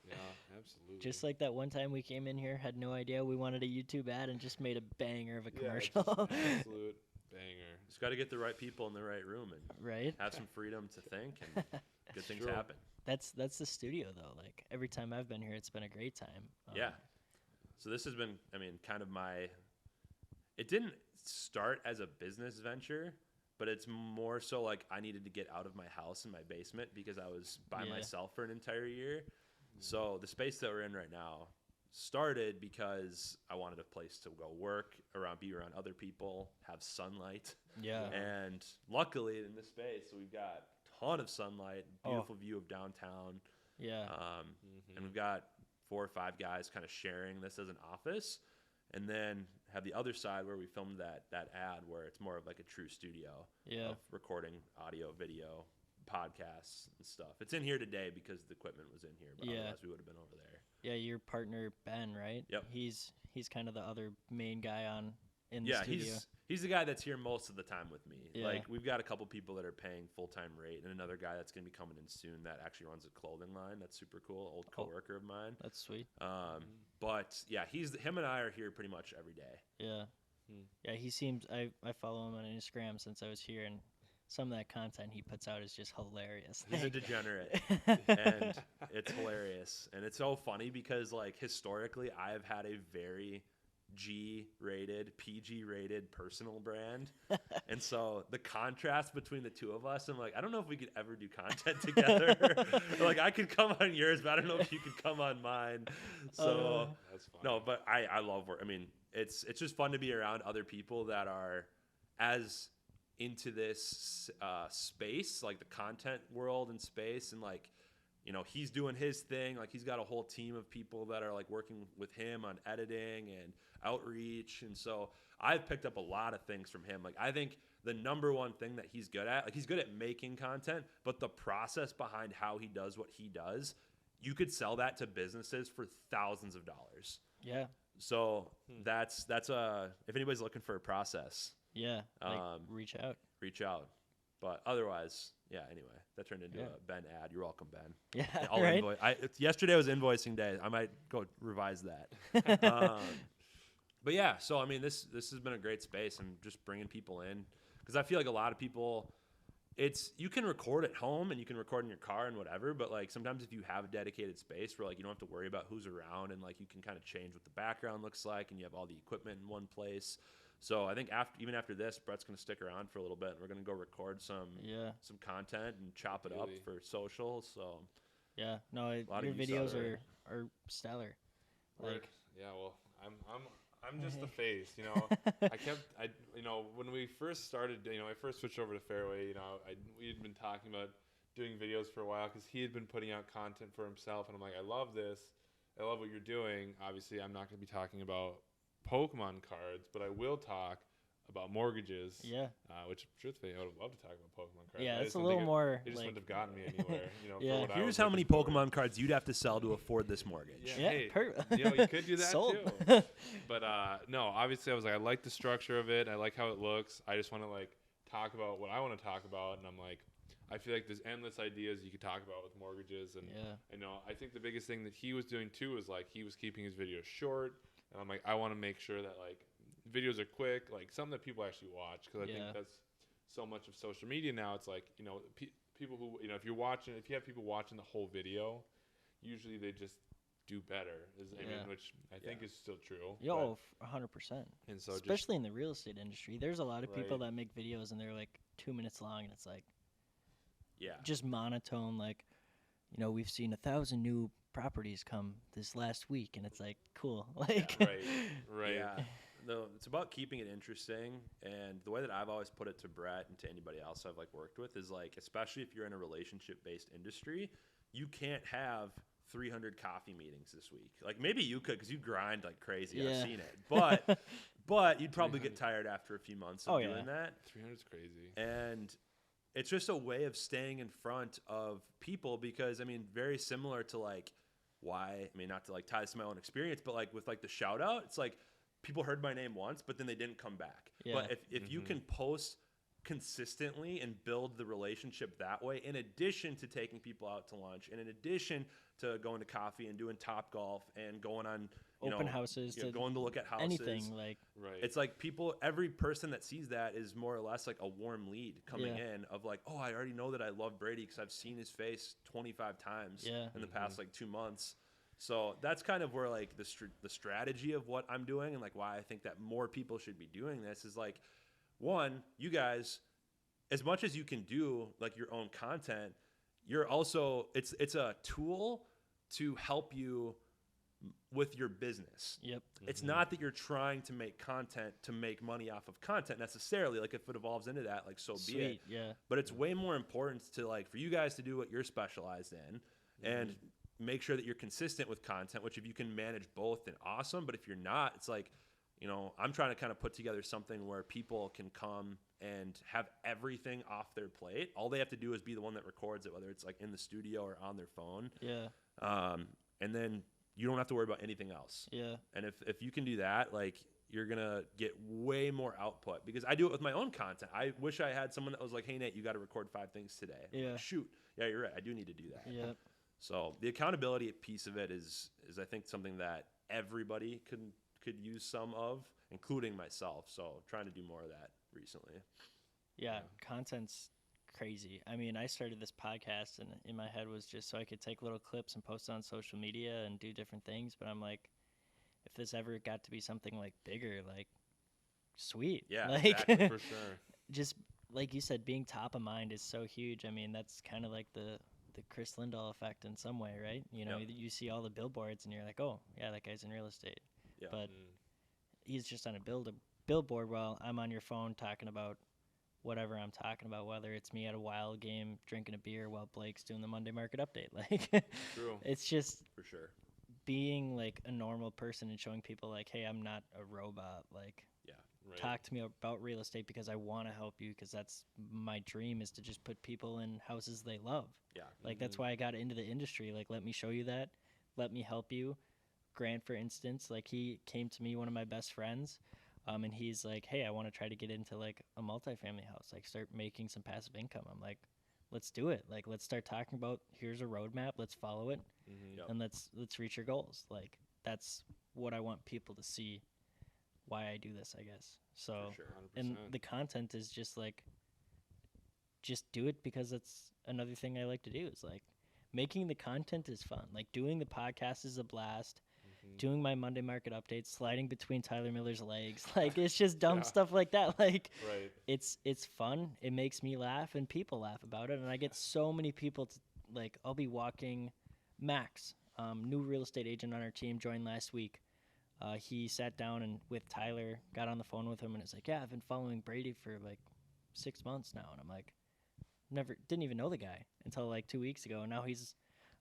Yeah, absolutely. Just like that one time we came in here, had no idea we wanted a YouTube ad, and just made a banger of a Yeah, it's commercial. just absolute banger. Just got to get the right people in the right room and Right? have some freedom to think, and good things true. happen. That's the studio though. Like every time I've been here, it's been a great time. Yeah. So this has been, I mean, kind of it didn't start as a business venture, but it's more so like I needed to get out of my house in my basement because I was by Yeah. myself for an entire year. So the space that we're in right now started because I wanted a place to go work be around other people, have sunlight. Yeah. And luckily in this space, we've got a ton of sunlight, beautiful view of downtown. Yeah. And we've got 4 or 5 guys kind of sharing this as an office, and then have the other side where we filmed that ad where it's more of like a true studio Yeah. of recording audio, video, podcasts and stuff. It's in here today because the equipment was in here, but Yeah. otherwise we would have been over there. Yeah, your partner Ben, right? Yep. He's kind of the other main guy in the studio. He's the guy that's here most of the time with me. Yeah. Like, we've got a couple people that are paying full-time rate, and another guy that's going to be coming in soon that actually runs a clothing line. That's super cool. Old coworker of mine. That's sweet. But yeah, him and I are here pretty much every day. Yeah. Yeah, he seems, I follow him on Instagram since I was here, and some of that content he puts out is just hilarious. He's a degenerate, and it's hilarious. And it's so funny because, like, historically, I've had a very G-rated, PG-rated personal brand. And so the contrast between the two of us, I'm like, I don't know if we could ever do content together. Like, I could come on yours, but I don't know if you could come on mine. So, That's fine. no, but I love work. I mean, it's just fun to be around other people that are as into this space, like the content world and space, and like, you know, he's doing his thing. Like, he's got a whole team of people that are like working with him on editing and outreach. And so I've picked up a lot of things from him. Like, I think the number one thing that he's good at, like, he's good at making content, but the process behind how he does what he does, you could sell that to businesses for thousands of dollars. Yeah. So that's if anybody's looking for a process, Yeah. Like, reach out. But otherwise, yeah, anyway, that turned into a Ben ad. You're welcome, Ben. Yeah. I'll Right. Yesterday was invoicing day. I might go revise that. But yeah, so I mean, this has been a great space, and just bringing people in, because I feel like a lot of people, you can record at home and you can record in your car and whatever, but like sometimes if you have a dedicated space where like you don't have to worry about who's around, and like you can kind of change what the background looks like, and you have all the equipment in one place. So I think even after this, Brett's going to stick around for a little bit, and we're going to go record some content and chop it up for social. So yeah, no, your videos are stellar. Like, yeah, well, I'm just the face, you know. When we first started, I first switched over to Fairway, we had been talking about doing videos for a while because he had been putting out content for himself, and I'm like, I love this. I love what you're doing. Obviously, I'm not going to be talking about Pokemon cards, but I will talk about mortgages. Yeah. Which, truthfully, I would love to talk about Pokemon cards. Yeah, it's a little more. It just wouldn't have gotten me anywhere. Yeah. For what Here's how many Pokemon cards you'd have to sell to afford this mortgage. Yeah, hey, you could do that Sold. too. But no, obviously, I was like, I like the structure of it. I like how it looks. I just want to like talk about what I want to talk about, and I'm like, I feel like there's endless ideas you could talk about with mortgages, and I think the biggest thing that he was doing too is like he was keeping his videos short. And I'm like, I want to make sure that like videos are quick, like something that people actually watch, because I think that's so much of social media now. It's like, people who, if you have people watching the whole video, usually they just do better. Which I think is still true. 100%. And so especially in the real estate industry, there's a lot of people that make videos and they're like 2 minutes long, and it's like, just monotone. Like, we've seen 1,000 new properties come this last week, and it's like, cool. Like, right. Yeah. No, it's about keeping it interesting, and the way that I've always put it to Brett and to anybody else I've like worked with is like, especially if you're in a relationship-based industry, you can't have 300 coffee meetings this week. Like, maybe you could, because you grind like crazy. I've seen it, but you'd probably get tired after a few months of doing that. 300 is crazy, and it's just a way of staying in front of people, because very similar to like not to like tie this to my own experience, but like with like the shout out, it's like people heard my name once, but then they didn't come back. Yeah. But if you can post consistently and build the relationship that way, in addition to taking people out to lunch, and in addition to going to coffee and doing Top Golf and going on open houses, going to look at houses, anything, like, it's like every person that sees that is more or less like a warm lead coming in of like, oh, I already know that I love Brady because I've seen his face 25 times in the past like 2 months. So that's kind of where like the strategy of what I'm doing, and like why I think that more people should be doing this is like, one, you guys, as much as you can do like your own content, you're also, it's a tool to help you with your business. Yep. It's not that you're trying to make content to make money off of content necessarily. Like, if it evolves into that, like, so be it. Yeah. But it's way more important to like for you guys to do what you're specialized in, and make sure that you're consistent with content, which if you can manage both, then awesome. But if you're not, it's like, I'm trying to kind of put together something where people can come and have everything off their plate. All they have to do is be the one that records it, whether it's like in the studio or on their phone. Yeah. And then you don't have to worry about anything else. Yeah. And if you can do that, like, you're going to get way more output because I do it with my own content. I wish I had someone that was like, hey, Nate, you got to record 5 things today. I'm like, shoot. Yeah, you're right. I do need to do that. Yep. So the accountability piece of it is I think something that everybody could use some of, including myself. So trying to do more of that recently. Yeah, content's crazy. I mean, I started this podcast and in my head was just so I could take little clips and post on social media and do different things. But I'm like, if this ever got to be something like bigger, like sweet. Yeah, like, exactly. For sure. Just like you said, being top of mind is so huge. I mean, that's kind of like the Chris Lindahl effect in some way, right? You know, you see all the billboards and you're like, oh, yeah, that guy's in real estate. Yeah. But he's just on a billboard while I'm on your phone talking about whatever I'm talking about, whether it's me at a wild game drinking a beer while Blake's doing the Monday market update. Like, True. It's just For sure. being like a normal person and showing people like, hey, I'm not a robot. Like, Right. talk to me about real estate because I want to help you, because that's my dream, is to just put people in houses they love. Yeah. Like, that's why I got into the industry. Like, let me show you that. Let me help you. Grant, for instance, like, he came to me, one of my best friends, and he's like, hey, I want to try to get into like a multifamily house, like start making some passive income. I'm like, let's do it. Like, let's start talking about, here's a roadmap. Let's follow it. Yep. And let's reach your goals. Like, that's what I want people to see why I do this, I guess. So, For sure. 100%. and the content is just like, just do it because that's another thing I like to do, is like making the content is fun. Like, doing the podcast is a blast. Doing my Monday market updates, sliding between Tyler Miller's legs. Like, it's just dumb stuff like that. Like, Right. it's fun. It makes me laugh and people laugh about it. And I get so many people to, like, I'll be walking Max, new real estate agent on our team, joined last week. He sat down and with Tyler, got on the phone with him, and it's like, yeah, I've been following Brady for like 6 months now. And I'm like, didn't even know the guy until like 2 weeks ago. And now he's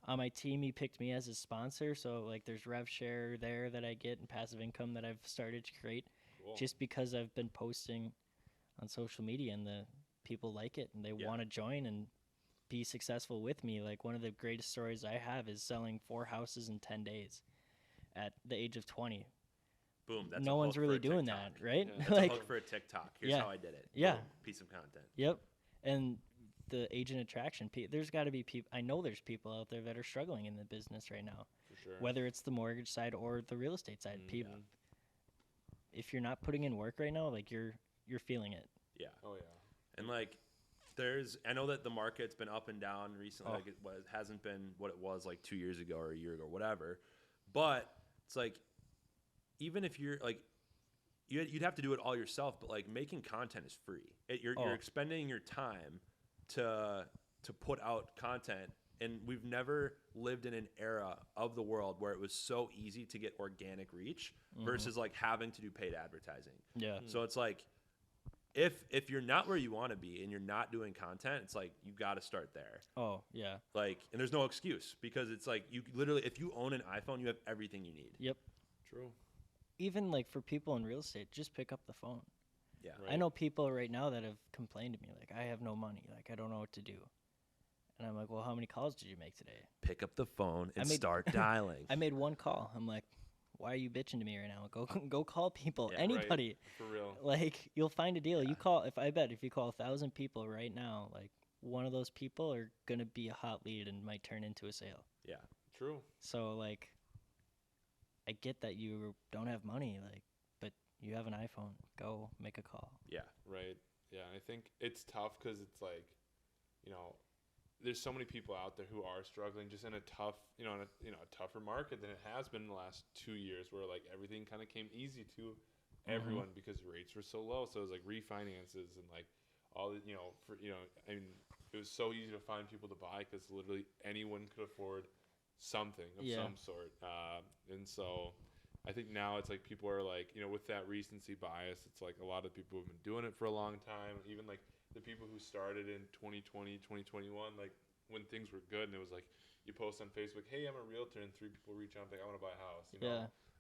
on my team. He picked me as his sponsor. So like, there's rev share there that I get and passive income that I've started to create just because I've been posting on social media and the people like it and they want to join and be successful with me. Like, one of the greatest stories I have is selling 4 houses in 10 days at the age of 20. Boom. That's No a one's hook really for a doing TikTok. that, right? Yeah, That's Like, a hook for a TikTok. Here's how I did it. Yeah. Boom. Piece of content. Yep. And the agent attraction, there's got to be people, I know there's people out there that are struggling in the business right now, For sure. whether it's the mortgage side or the real estate side. People, if you're not putting in work right now, like, you're feeling it. Yeah. Oh yeah. And like, I know that the market's been up and down recently. Like, it hasn't been what it was like 2 years ago or a year ago, whatever. But it's like, even if you're like, you'd have to do it all yourself. But like, making content is free. You're expending your time to put out content. And we've never lived in an era of the world where it was so easy to get organic reach versus like having to do paid advertising. Yeah. So it's like, if you're not where you want to be and you're not doing content, it's like, you got to start there. Oh, yeah. Like, and there's no excuse, because it's like, you literally, if you own an iPhone, you have everything you need. Yep. True. Even like for people in real estate, just pick up the phone. Yeah. I know people right now that have complained to me, like, I have no money. Like, I don't know what to do. And I'm like, well, how many calls did you make today? Pick up the phone and start dialing. I made 1 call. I'm like, why are you bitching to me right now? Go call people. Yeah, Anybody. Right. For real. Like, you'll find a deal. You call, if you call 1,000 people right now, like, one of those people are going to be a hot lead and might turn into a sale. Yeah. True. So, like, I get that you don't have money, like, but you have an iPhone. Go make a call. Yeah. Right. Yeah. I think it's tough because it's like, you know, there's so many people out there who are struggling just in a tough, a tougher market than it has been in the last 2 years, where like everything kind of came easy to everyone because rates were so low. So it was like refinances and like all the, I mean, it was so easy to find people to buy because literally anyone could afford something of some sort. And so I think now it's like people are like, with that recency bias, it's like a lot of people have been doing it for a long time. Even like the people who started in 2020, 2021, like when things were good and it was like you post on Facebook, hey, I'm a realtor, and 3 people reach out like, I want to buy a house.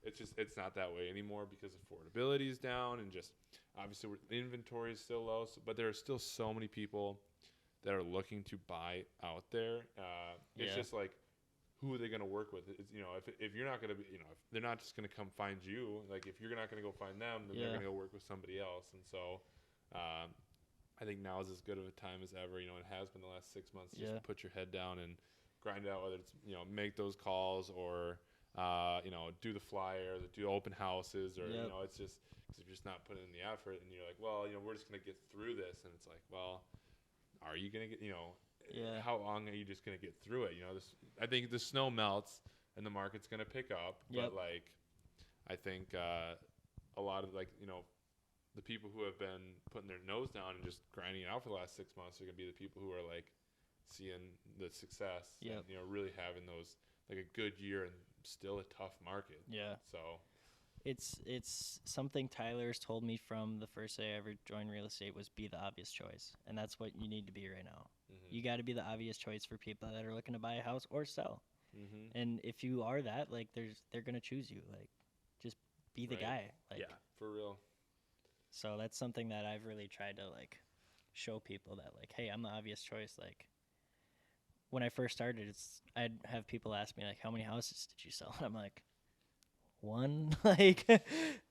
It's not that way anymore because affordability is down and just obviously the inventory is still low. But there are still so many people that are looking to buy out there. It's just like, who are they going to work with? It's, if you're not going to be, if they're not just going to come find you, like if you're not going to go find them, then they're going to go work with somebody else. And so, I think now is as good of a time as ever. It has been the last 6 months. Just put your head down and grind it out, whether it's, make those calls or, do the flyer, do open houses, or, it's just, because if you're just not putting in the effort and you're like, well, we're just going to get through this. And it's like, well, are you going to get, how long are you just going to get through it? I think the snow melts and the market's going to pick up. But, like, I think a lot of, like, the people who have been putting their nose down and just grinding it out for the last 6 months are going to be the people who are, like, seeing the success and, really having those, like, a good year and still a tough market. Yeah. So it's something Tyler's told me from the first day I ever joined real estate was be the obvious choice. And that's what you need to be right now. Mm-hmm. You got to be the obvious choice for people that are looking to buy a house or sell. Mm-hmm. And if you are that, like, they're going to choose you. Like, just be the guy. Like, yeah, for real. So that's something that I've really tried to, like, show people that, like, hey, I'm the obvious choice. Like, when I first started, I'd have people ask me, like, how many houses did you sell? And I'm like, one. Like,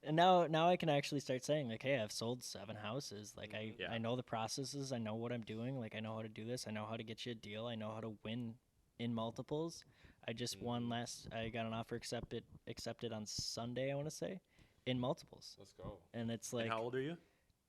and now I can actually start saying, like, hey, I've sold 7 houses. Like, I know the processes. I know what I'm doing. Like, I know how to do this. I know how to get you a deal. I know how to win in multiples. I just won I got an offer accepted on Sunday, I want to say, in multiples. Let's go. And it's like, and how old are you?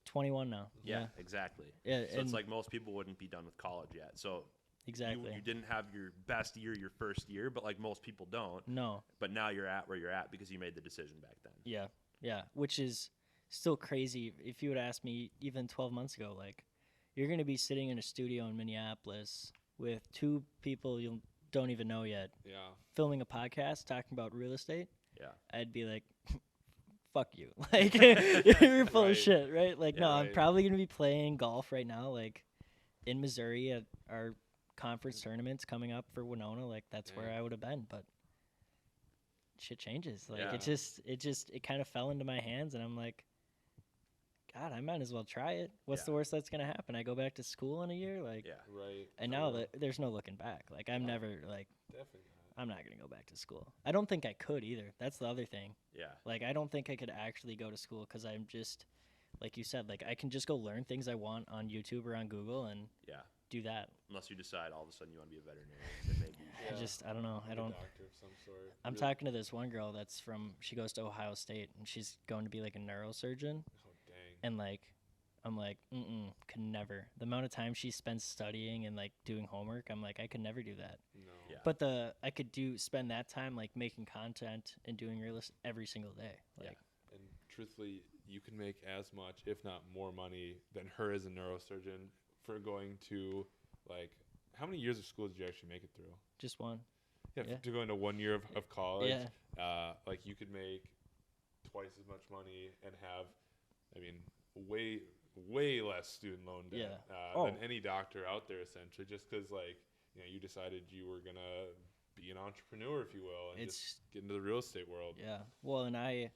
21 now. Yeah, exactly. Yeah, so it's like most people wouldn't be done with college yet. So exactly, you didn't have your best year your first year, but like most people don't. No. But now you're at where you're at because you made the decision back then. Yeah, which is still crazy. If you would ask me even 12 months ago, like, you're going to be sitting in a studio in Minneapolis with 2 people you don't even know yet. Yeah. Filming a podcast talking about real estate. Yeah. I'd be like, fuck you. Like, you're full of shit, right? Like, no, I'm probably going to be playing golf right now, like, in Missouri at our conference tournaments coming up for Winona. Like, that's where I would have been. But shit changes. Like, it kind of fell into my hands, and I'm like, God, I might as well try it. What's the worst that's going to happen? I go back to school in a year? Like, right. And now there's no looking back. Like, I'm never, like, definitely not. I'm not going to go back to school. I don't think I could either. That's the other thing. Yeah. Like, I don't think I could actually go to school because I'm just, like you said, like, I can just go learn things I want on YouTube or on Google and do that. Unless you decide all of a sudden you want to be a veterinarian. Then maybe. I don't know. I don't. A doctor of some sort. I'm talking to this one girl she goes to Ohio State, and she's going to be, like, a neurosurgeon. Oh, dang. And, like, I'm like, could never. The amount of time she spends studying and, like, doing homework, I'm like, I could never do that. No. Yeah. But I could spend that time, like, making content and doing real estate every single day. Like, and truthfully, you can make as much, if not more money than her as a neurosurgeon for going to, like, how many years of school did you actually make it through? Just one. Yeah. To go into 1 year of college. Yeah. Like, you could make twice as much money and have, I mean, way less student loan debt than any doctor out there, essentially, just because, like, you decided you were going to be an entrepreneur, if you will, and just get into the real estate world. Yeah. Well, and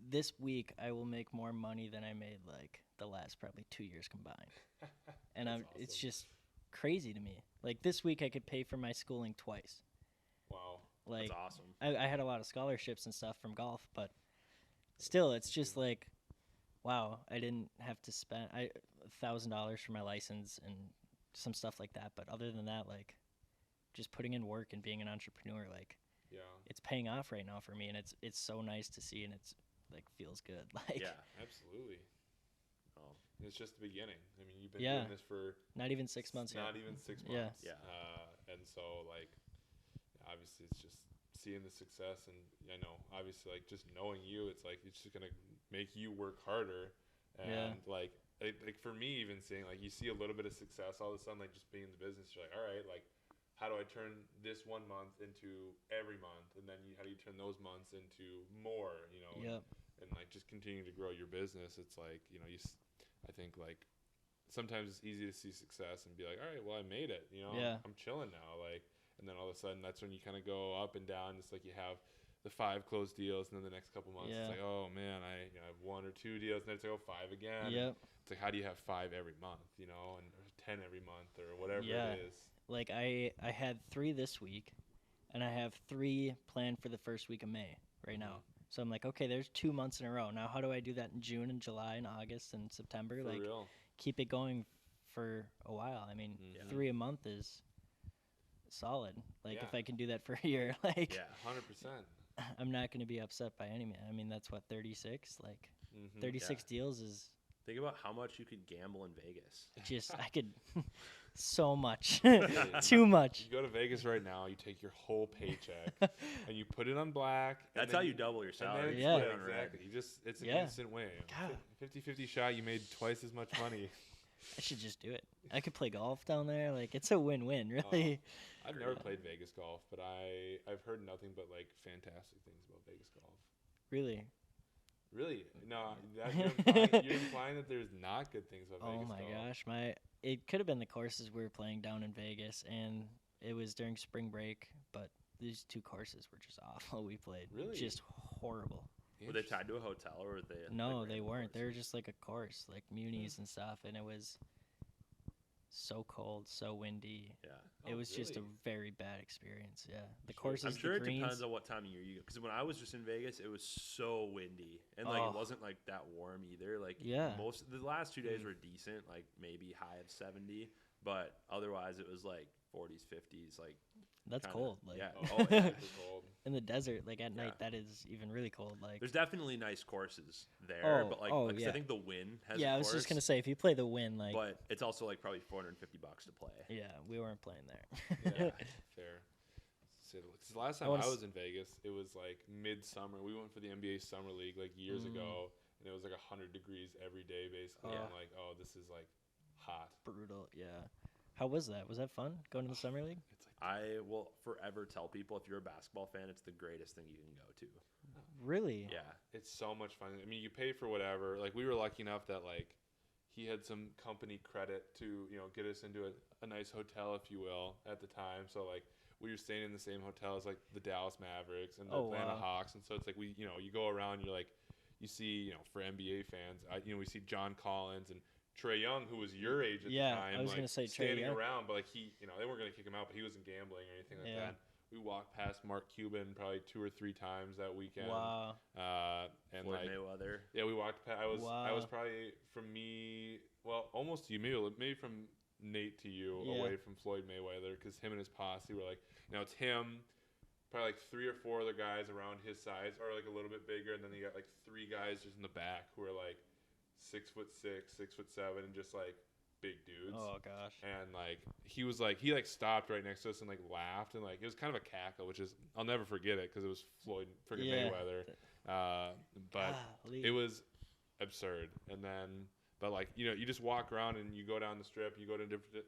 this week, I will make more money than I made, like, the last probably 2 years combined. And awesome. It's just crazy to me. Like, this week, I could pay for my schooling twice. Wow. Like, that's awesome. I had a lot of scholarships and stuff from golf, but still, it's just like, wow, I didn't have to spend $1,000 for my license and some stuff like that. But other than that, like, just putting in work and being an entrepreneur, like, it's paying off right now for me, and it's so nice to see, and it's, like, feels good. Like, yeah, absolutely. Oh, it's just the beginning. I mean, you've been doing this for not even 6 months. Not even 6 months. Yeah. And so, like, obviously, it's just seeing the success, and I know, obviously, like, just knowing you, it's like it's just gonna make you work harder, and like for me, even seeing, like, you see a little bit of success all of a sudden, like, just being in the business, you're like, all right, like, how do I turn this 1 month into every month, and then how do you turn those months into more, and like just continue to grow your business. It's like, I think, like, sometimes it's easy to see success and be like, all right, well, I made it, I'm chilling now, like. And then all of a sudden, that's when you kind of go up and down. It's like you have the 5 closed deals, and then the next couple months, it's like, oh man, I have 1 or 2 deals, and then it's like, 5 again. Yep. It's like, how do you have 5 every month, and or 10 every month, or whatever it is. Like, I had 3 this week, and I have 3 planned for the first week of May right now. So I'm like, okay, there's 2 months in a row. Now, how do I do that in June and July and August and September? For like, real. keep it going for a while. I mean, 3 a month is solid. Like, if I can do that for a year, like, 100%. I'm not going to be upset by any man. I mean, that's what, 36? Like, 36 deals is Think about how much you could gamble in Vegas. just, I could, so much. Too much. You go to Vegas right now, you take your whole paycheck, and you put it on black. That's how you double your salary. Yeah. Exactly. It's an instant win. God. 50-50 shot, you made twice as much money. I should just do it. I could play golf down there. Like, it's a win-win, really. I've never played Vegas golf, but I've heard nothing but like fantastic things about Vegas golf. Really. Really? No, you're implying that there's not good things about Vegas golf. Oh my gosh, it could have been the courses we were playing down in Vegas, and it was during spring break. But these 2 courses were just awful. We played just horrible. Were they tied to a hotel or were they? No, like they weren't. courses? They were just like a course, like munis and stuff, and it was so cold, so windy. Yeah. It was just a really? very bad experience. Yeah, the courses, I'm sure the it greens. depends on what time of year you go. Because when I was just in Vegas, it was so windy and like it wasn't like that warm either. Like most the last 2 days were decent, like maybe high of 70, but otherwise it was like 40s, 50s, like. That's cold. Like, Cold. in the desert, like at night, that is even really cold. Like, there's definitely nice courses there, but like, 'cause I think the Wynn has. Yeah, I was just gonna say if you play the Wynn, like. But it's also like probably $450 to play. Yeah, we weren't playing there. Yeah, fair. Because the last time I was in Vegas, it was like midsummer. We went for the NBA Summer League like years ago, and it was like 100 degrees every day basically. Yeah. I'm like, oh, this is like hot. Brutal. Yeah. How was that? Was that fun going to the summer league? It's like I will forever tell people if you're a basketball fan, it's the greatest thing you can go to. Really? Yeah. it's so much fun. I mean, you pay for whatever. Like we were lucky enough that like he had some company credit to get us into a nice hotel, if you will, at the time. So like we were staying in the same hotel as like the Dallas Mavericks and the Atlanta Hawks, and so it's like we you go around, you're like you see for NBA fans, we see John Collins and Trae Young, who was your age at the time, I was like, gonna say Trae standing Young. around, but like they weren't gonna kick him out, but he wasn't gambling or anything like that. We walked past Mark Cuban probably 2 or 3 times that weekend. Wow. And Floyd like Mayweather. yeah, we walked past. I was probably from me, well, almost to you, maybe from Nate to you, away from Floyd Mayweather, because him and his posse were like, it's him, probably like 3 or 4 other guys around his size, or like a little bit bigger, and then you got like 3 guys just in the back who are like 6'6", 6'7", and just like big dudes. Oh gosh. And like he stopped right next to us and like laughed, and like it was kind of a cackle, which is I'll never forget it because it was Floyd friggin' Mayweather. But it was absurd. And then but like you just walk around and you go down the strip, you go to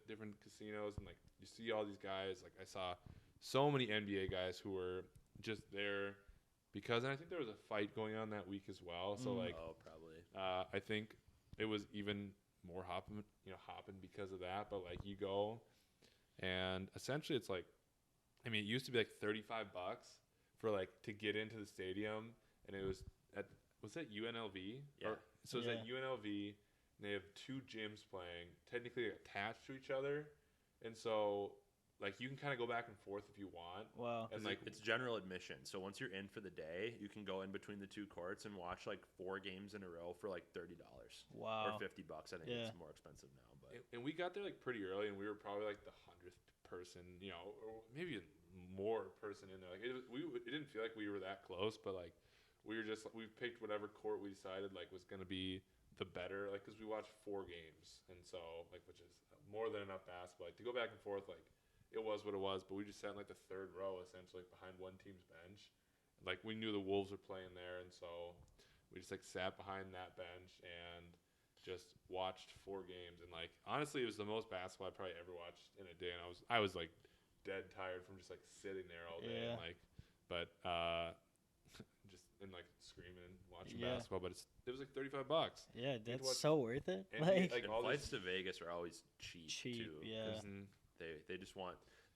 different casinos, and like you see all these guys. Like I saw so many NBA guys who were just there because, and I think there was a fight going on that week as well. So like probably. I think it was even more hopping because of that. But like you go, and essentially it's like, I mean, it used to be like $35 for like to get into the stadium, and it was that UNLV? Yeah. So it's at UNLV, and they have 2 gyms playing, technically attached to each other, and so like you can kind of go back and forth if you want. Wow. And like it's general admission. So once you're in for the day, you can go in between the 2 courts and watch like 4 games in a row for like $30. Wow. Or $50. I think it's more expensive now, but and we got there like pretty early, and we were probably like the 100th person, or maybe more person in there. Like it didn't feel like we were that close, but like we picked whatever court we decided like was going to be the better, like because we watched 4 games, and so like which is more than enough basketball. Like to go back and forth, like it was what it was, but we just sat in like the 3rd row essentially behind one team's bench. Like we knew the Wolves were playing there, and so we just like sat behind that bench and just watched 4 games. And like honestly, it was the most basketball I probably ever watched in a day, and I was like dead tired from just like sitting there all day and like but just and like screaming and watching basketball. But it was like $35. Yeah, that's so worth it. And Like and flights to Vegas are always cheap too. Yeah. They just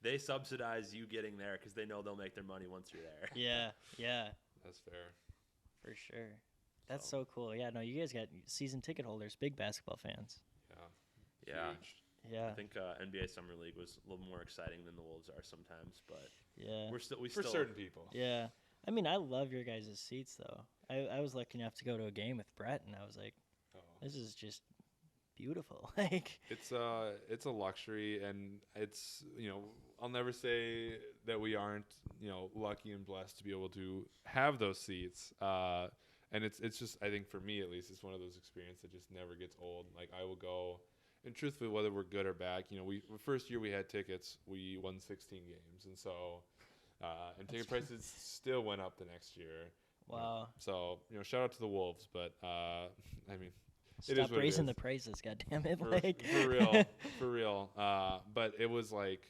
they subsidize you getting there because they know they'll make their money once you're there. Yeah. That's fair. For sure. That's so cool. Yeah, no, you guys got season ticket holders, big basketball fans. Yeah. Yeah. Huge. Yeah. I think NBA Summer League was a little more exciting than the Wolves are sometimes, but Yeah. we For still certain people. Yeah. I mean, I love your guys' seats, though. I was lucky enough to go to a game with Brett, and I was like, Oh. this is just beautiful. Like, It's a luxury, and it's, I'll never say that we aren't, lucky and blessed to be able to have those seats. And it's just, I think for me at least, it's one of those experiences that just never gets old. Like, I will go, and truthfully, whether we're good or bad, the first year we had tickets, we won 16 games, and so and ticket prices still went up the next year. wow. So shout out to the Wolves, but I mean. Stop raising the prices, goddammit. For real. But it was like,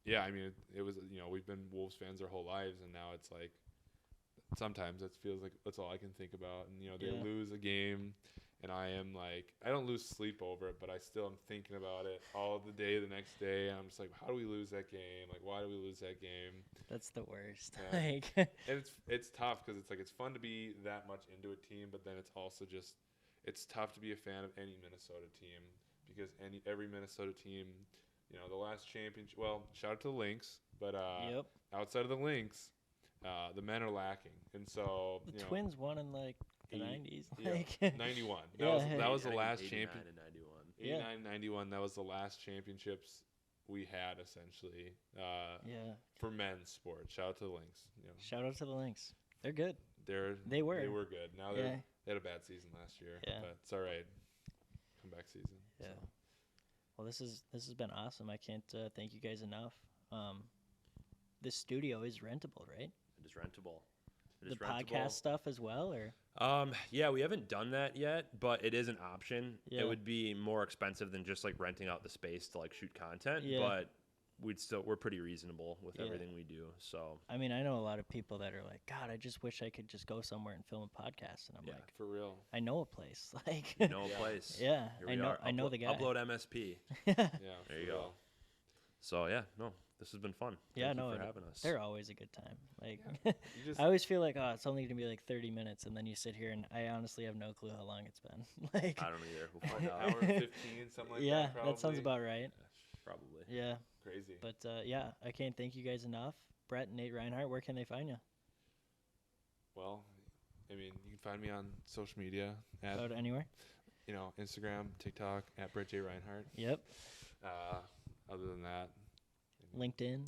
yeah, I mean, it was, we've been Wolves fans our whole lives, and now it's like, sometimes it feels like that's all I can think about. And, they lose a game, and I am like, I don't lose sleep over it, but I still am thinking about it all the next day. And I'm just like, how do we lose that game? Like, why do we lose that game? That's the worst. Yeah. Like, And it's tough because it's like, it's fun to be that much into a team, but then it's also just, it's tough to be a fan of any Minnesota team because every Minnesota team, the last championship. Well, shout out to the Lynx, but outside of the Lynx, the men are lacking, and so the Twins won in like the 90s. Like, 91. Yeah, That was the I think last 89 champion. and 91. 89, 91. That was the last championships we had essentially. For men's sports. Shout out to the Lynx. Shout out to the Lynx. They're good. They were good. Now they had a bad season last year, Yeah. but it's all right. Comeback season. Yeah. So. Well, this has been awesome. I can't thank you guys enough. This studio is rentable, right? It is rentable. The podcast stuff as well, or? Yeah, we haven't done that yet, but it is an option. Yeah. It would be more expensive than just like renting out the space to like shoot content, Yeah. but we're pretty reasonable with everything we do. So I mean, I know a lot of people that are like, God, I just wish I could just go somewhere and film a podcast, and I'm like, For real. I know a place. Like, no place. Yeah, Here I know the guy. Upload MSP. Yeah. There you go. So yeah, no, this has been fun. Yeah, Thank you for having us. They're always a good time. Like, You just, I always feel like, oh, it's only gonna be like 30 minutes, and then you sit here, and I honestly have no clue how long it's been. Like, I don't either. We'll find hour out. and 15, something like yeah, that. that sounds about right. Probably. Yeah, Crazy. but yeah, I can't thank you guys enough. Brett and Nate Reinhart, where can they find you? Well, I mean, you can find me on social media at Go to anywhere? Instagram, TikTok at Brett J Reinhart. Yep. Other than that, LinkedIn.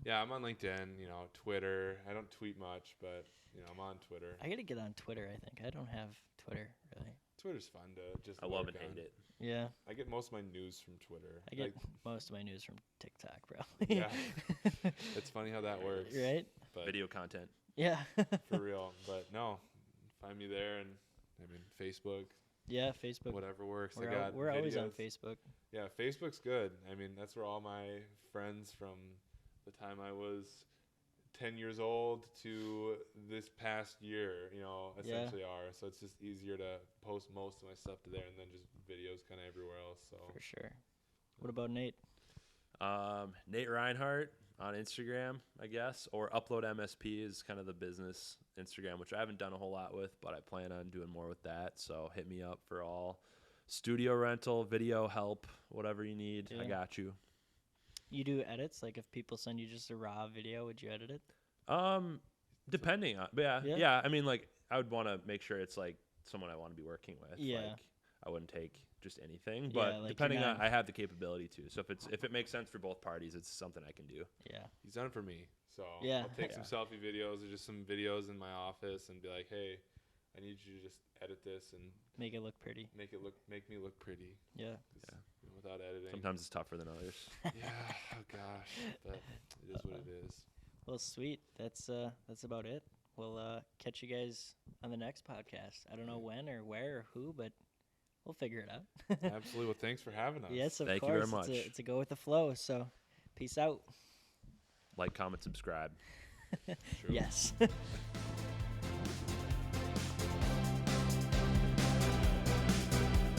yeah, I'm on LinkedIn. Twitter. I don't tweet much, but I'm on Twitter. I gotta get on Twitter. I think I don't have Twitter really. Twitter's fun to just. I love lurk and on. hate it. Yeah, I get most of my news from Twitter. I get most of my news from TikTok, probably. Yeah. It's funny how that works. Right? But Video content. Yeah. for real. But no, find me there, and I mean Facebook, Yeah, Facebook. whatever works. We're always on videos. Facebook. Yeah, Facebook's good. I mean, that's where all my friends from the time I was 10 years old to this past year, essentially are. So it's just easier to post most of my stuff to there, and then just videos kind of everywhere else. So For sure. What about Nate? Nate Reinhart on Instagram, I guess, or Upload MSP is kind of the business Instagram, which I haven't done a whole lot with, but I plan on doing more with that. So hit me up for all studio rental, video help, whatever you need. Yeah. I got you. You do edits? Like if people send you just a raw video, would you edit it? Depending on, but yeah. I mean, like I would want to make sure it's like someone I want to be working with. Yeah. Like, I wouldn't take just anything, Yeah, but like depending you're on, not- I have the capability to. So if it makes sense for both parties, it's something I can do. Yeah. he's done it for me. So Yeah. I'll take some selfie videos or just some videos in my office and be like, hey, I need you to just edit this and Make it look pretty. make me look pretty. Yeah. 'Cause, without editing. Sometimes it's tougher than others. Yeah. Oh gosh. But it is what it is. Well, sweet. That's about it. We'll catch you guys on the next podcast. I don't know when or where or who, but we'll figure it out. Absolutely. Well, thanks for having us. Yes, of Thank you course. very much. It's a go with the flow. So, peace out. Like, comment, subscribe. True. Yes.